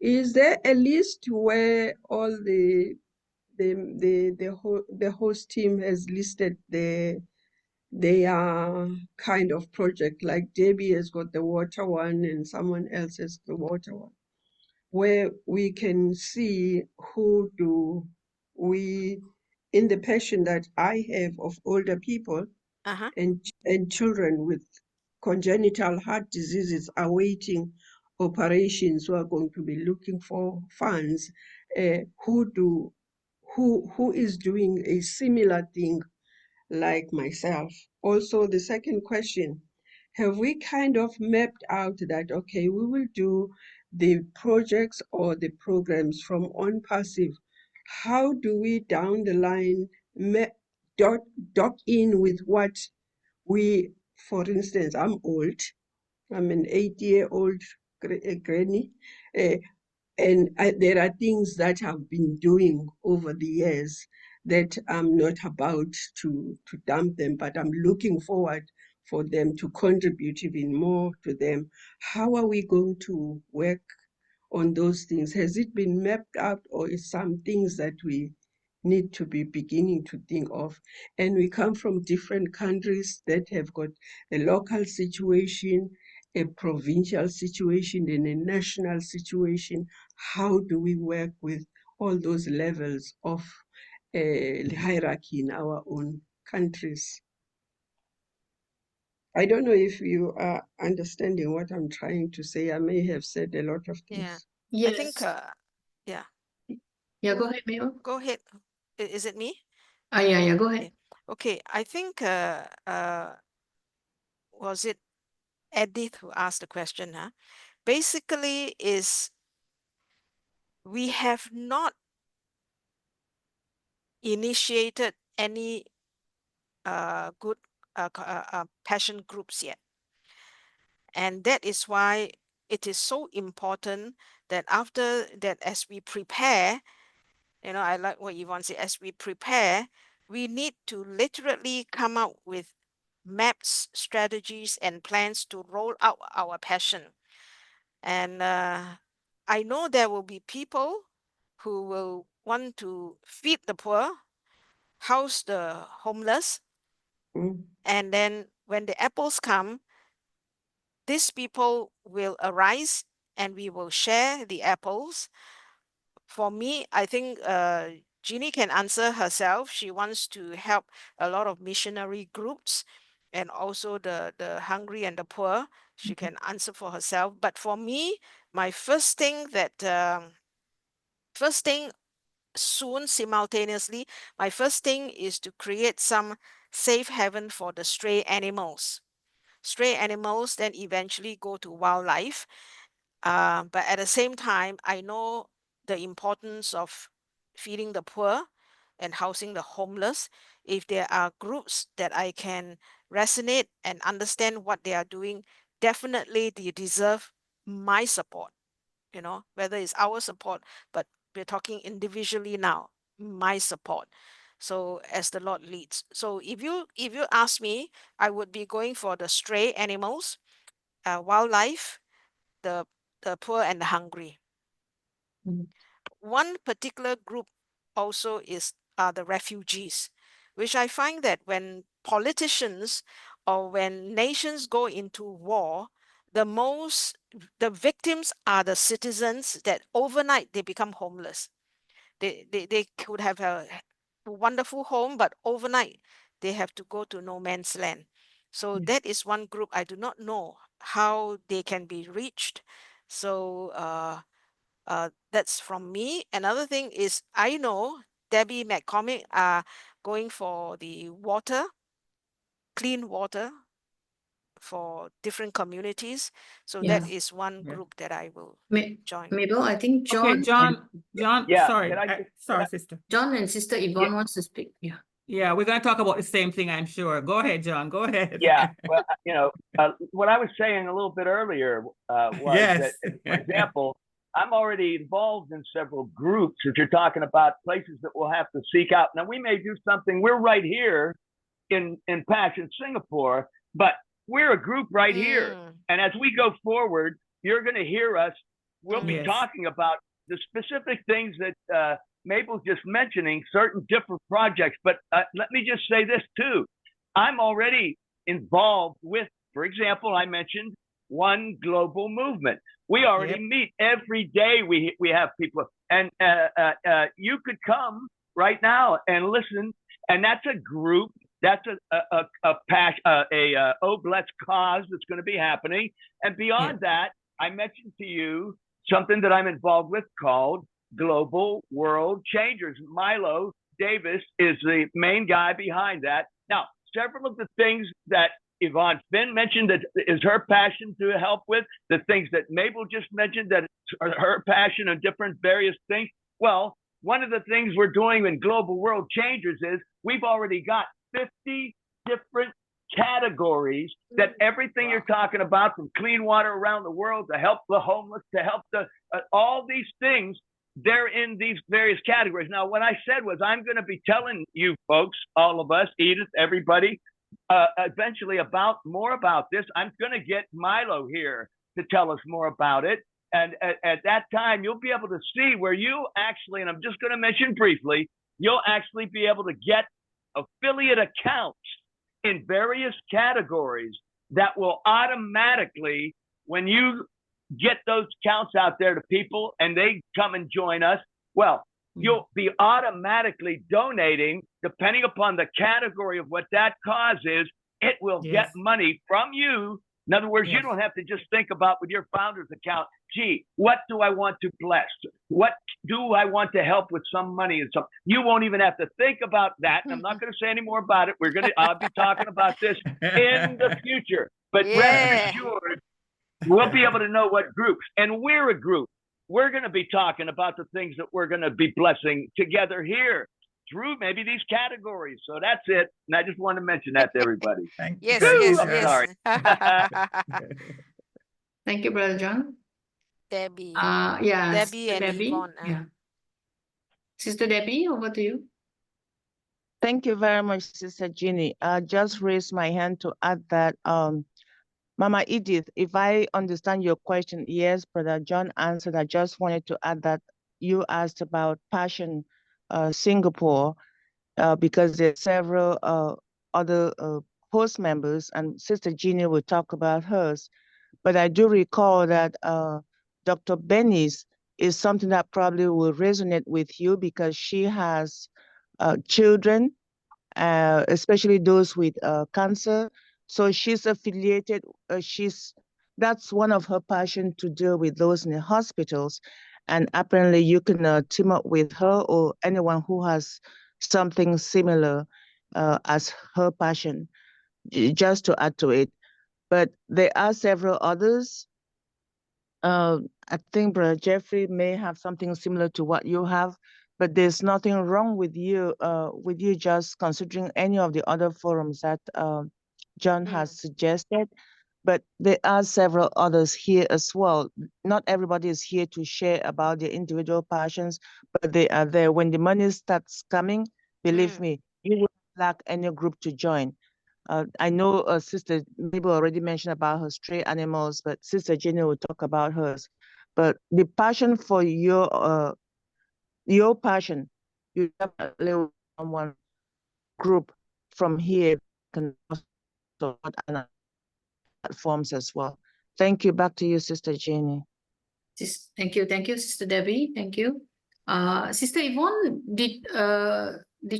Is there a list where all the host team has listed their kind of project? Like Debbie has got the water one and someone else has the water one, where we can see who do we, in the passion that I have of older people and children with congenital heart diseases awaiting operations who are going to be looking for funds, who is doing a similar thing like myself. Also, the second question, have we kind of mapped out that, okay, we will do the projects or the programs from ONPASSIVE? How do we down the line dock in with what we, for instance, I'm old, I'm an 80-year-old granny, and there are things that I've been doing over the years that I'm not about to dump them, but I'm looking forward for them to contribute even more to them. How are we going to work on those things? Has it been mapped out, or is some things that we need to be beginning to think of? And we come from different countries that have got a local situation, a provincial situation, and a national situation. How do we work with all those levels of hierarchy in our own countries? I don't know if you are understanding what I'm trying to say. I may have said a lot of things. I think, Yeah, go ahead, Mabel. Go ahead. Is it me? Yeah, go ahead. Okay, I think, was it Edith who asked the question, huh? Basically is we have not initiated any good passion groups yet. And that is why it is so important that after that, as we prepare, I like what Yvonne said, as we prepare, we need to literally come up with maps, strategies, and plans to roll out our passion. And I know there will be people who will want to feed the poor, house the homeless, and then when the apples come, these people will arise and we will share the apples. For me, I think Jeannie can answer herself. She wants to help a lot of missionary groups and also the hungry and the poor. She can answer for herself. But for me, my first thing soon, simultaneously, my first thing is to create some safe haven for the stray animals. Stray animals then eventually go to wildlife. But at the same time, I know the importance of feeding the poor and housing the homeless. If there are groups that I can resonate and understand what they are doing, definitely they deserve my support, whether it's our support, but we're talking individually now. my support. So as the Lord leads. So if you ask me, I would be going for the stray animals, wildlife, the poor and the hungry. One particular group also is the refugees, which I find that when politicians or when nations go into war, the victims are the citizens that overnight they become homeless. They could have a wonderful home, but overnight they have to go to no man's land. So that is one group I do not know how they can be reached. So that's from me. Another thing is I know Debbie McCormick are going for the water, clean water for different communities. So Yeah. that is one group that I will join. Mabel, I think John. Okay, John, Yeah, sorry, can I- sorry, sister. John and Sister Yvonne wants to speak. Yeah. Yeah, we're going to talk about the same thing, I'm sure. Go ahead, John. Go ahead. Yeah, well, what I was saying a little bit earlier was Yes. that, for example, I'm already involved in several groups that you're talking about, places that we'll have to seek out. Now, we may do something. We're right here in Passion, Singapore, but we're a group right here. And as we go forward, you're going to hear us. We'll be Yes. talking about the specific things that Mabel's just mentioning, certain different projects. But let me just say this too. I'm already involved with, for example, I mentioned One Global Movement. We already meet every day. We have people, and you could come right now and listen. And that's a group. That's a Blessed cause that's going to be happening. And beyond that, I mentioned to you something that I'm involved with called Global World Changers. Milo Davis is the main guy behind that. Now, several of the things that Yvonne Finn mentioned that is her passion to help with, the things that Mabel just mentioned that are her passion and different various things. Well, one of the things we're doing in Global World Changers is we've already got 50 different categories that everything you're talking about, from clean water around the world to help the homeless, to help the all these things, they're in these various categories. Now, what I said was I'm going to be telling you folks, all of us, Edith, everybody, eventually more about this. I'm going to get Milo here to tell us more about it. And at that time, you'll be able to see where you actually, and I'm just going to mention briefly, you'll actually be able to get affiliate accounts in various categories that will automatically, when you get those accounts out there to people and they come and join us, well, you'll be automatically donating, depending upon the category of what that cause is, it will get money from you. In other words, you don't have to just think about with your founder's account, gee, what do I want to bless? What do I want to help with some money and some? You won't even have to think about that. I'm not going to say any more about it. I'll be talking about this in the future. But rest assured, we'll be able to know what groups, and we're a group. We're going to be talking about the things that we're going to be blessing together here through maybe these categories. So that's it. And I just want to mention that to everybody. Yes. Sorry. Thank you, Brother John. Debbie. Yeah, Debbie Sister and Debbie. Yvonne. Yeah. Sister Debbie, over to you. Thank you very much, Sister Jeannie. I just raised my hand to add that, Mama Edith, if I understand your question, yes, Brother John answered. I just wanted to add that you asked about Passion Singapore, because there's several other host members, and Sister Jeannie will talk about hers. But I do recall that Dr. Benny's is something that probably will resonate with you because she has children, especially those with cancer. So she's affiliated, that's one of her passion, to deal with those in the hospitals. And apparently you can team up with her or anyone who has something similar as her passion, just to add to it. But there are several others. I think Brother Jeffrey may have something similar to what you have, but there's nothing wrong with you just considering any of the other forums that John has suggested. but there are several others here as well. Not everybody is here to share about their individual passions, but they are there. When the money starts coming, believe me, you won't lack any group to join. I know Sister Mabel already mentioned about her stray animals, but Sister Jenny will talk about hers. But the passion for your passion, you have a little one group from here can also on platforms as well. Thank you. Back to you, Sister Jenny. Thank you, Sister Debbie. Thank you. Sister Yvonne, did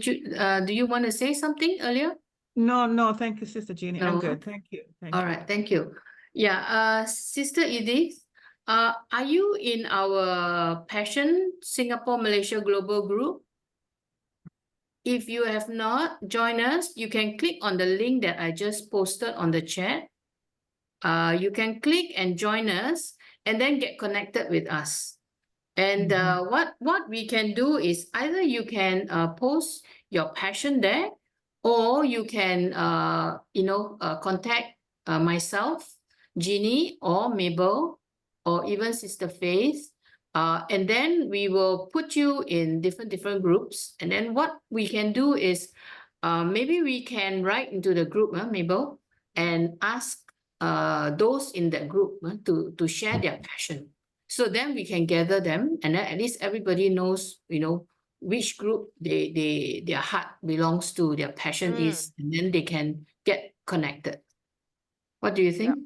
you do you want to say something earlier? No, thank you, Sister Jeannie. I'm No. good. Thank you. Thank All you. right, thank you. Yeah, Sister Edith, are you in our Passion Singapore Malaysia Global Group? If you have not joined us, you can click on the link that I just posted on the chat. You can click and join us and then get connected with us. And what we can do is either you can post your passion there, or you can contact myself, Jeannie, or Mabel, or even Sister Faith. And then we will put you in different groups. And then what we can do is maybe we can write into the group, Mabel, and ask those in that group to share their passion. So then we can gather them, and then at least everybody knows, which group their heart belongs to, their passion is, and then they can get connected. What do you think?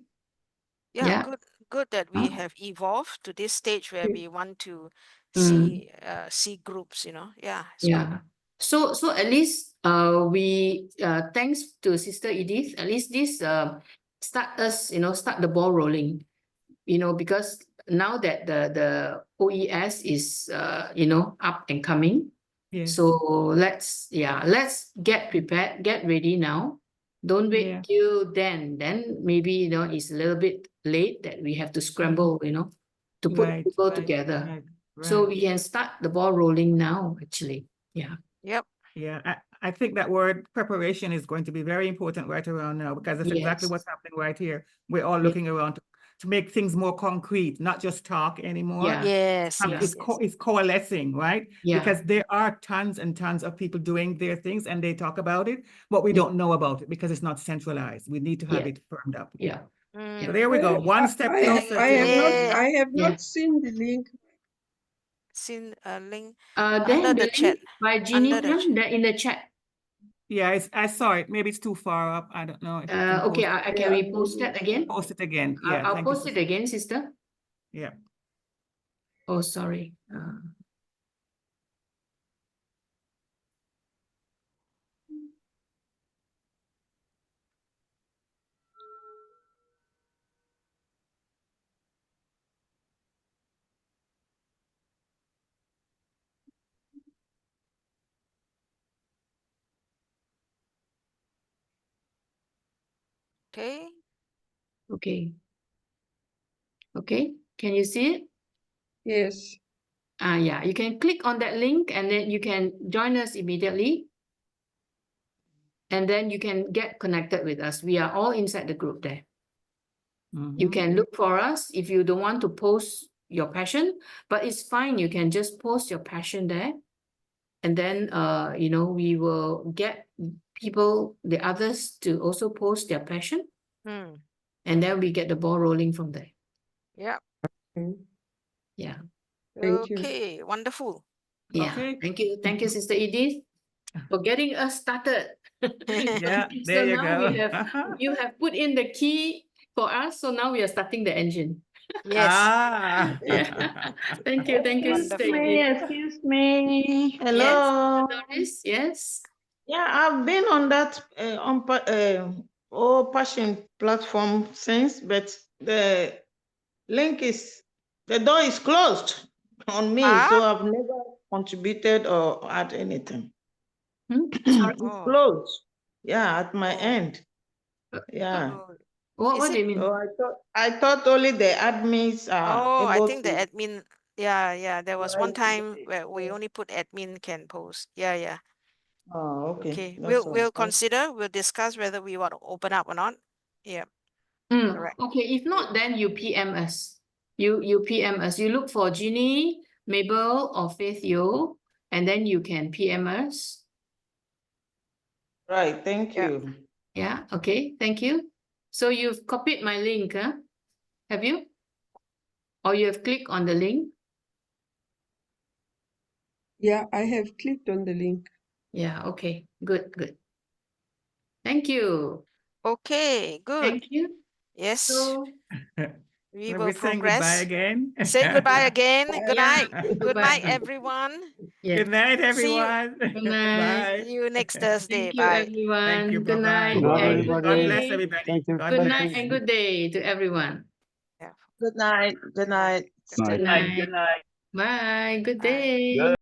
Yeah, good that we have evolved to this stage where we want to see groups, Yeah. Yeah. So at least we thanks to Sister Edith, at least this start the ball rolling, because now that the OES is up and coming. Yes. So let's get prepared, get ready now. Don't wait till then maybe it's a little bit late that we have to scramble, to put people together. So we can start the ball rolling now, actually. Yeah. Yep. Yeah, I think that word preparation is going to be very important right around now, because that's exactly what's happening right here. We're all looking around to make things more concrete, not just talk anymore. Yeah. Yes. It's coalescing, right? Yeah. Because there are tons and tons of people doing their things and they talk about it, but we don't know about it because it's not centralized. We need to have it firmed up. Yeah. So there we go. One step closer. I have not seen the link. Seen a link under the chat. By Jeannie, in the chat. Yeah, I saw it. Maybe it's too far up. I don't know if you can okay, post I can repost that again. Post it again. Yeah, I'll post it again, sister. Yeah. Oh, sorry. Okay. Okay, can you see it? Yes. Yeah, you can click on that link and then you can join us immediately. And then you can get connected with us. We are all inside the group there. You can look for us if you don't want to post your passion, but it's fine. You can just post your passion there. And then, we will get the others to also post their passion. And then we get the ball rolling from there. Yeah. Yeah. Okay, wonderful. Yeah. Okay. Thank you, Sister Edith, for getting us started. Yeah, So there you now go. you have put in the key for us, so now we are starting the engine. Yes. Yeah. Thank you, Sister Edith. Excuse me. Hello. Doris, yes. Yeah, I've been on that OPassion platform since, but the door is closed on me, so I've never contributed or had anything. It's closed. Yeah, at my end. Yeah. What do you mean? So I thought only the admins are I able think the to. admin. Yeah. There was one time where we only put admin can post. Yeah. Oh, okay. Okay. That's We'll all. consider. We'll discuss whether we want to open up or not. Yeah. Correct. Okay, if not, then you PM us. You PM us. You look for Jeannie, Mabel, or Faith Yo, and then you can PM us. Right, thank Yeah. you. Yeah, okay, thank you. So you've copied my link, huh? Have you? Or you have clicked on the link? Yeah, I have clicked on the link. Yeah, okay, good, good. Thank you. Okay, good. Thank you. Yes, So, we Are will we saying goodbye progress. again? Say goodbye again. Good yeah, night. Good goodbye. night, everyone. Yeah. Good night, See you. everyone. Good night. Bye. See you next Thursday. Thank you, Bye. everyone. Thank you. Good night Bye-bye. Good night, and good everybody. God bless day. everybody. Thank you. God Good bless. night and good day to everyone. Yeah. Good night. Good night. Good night. Good Good night. Good night. night. Bye. Good Bye. day. Good.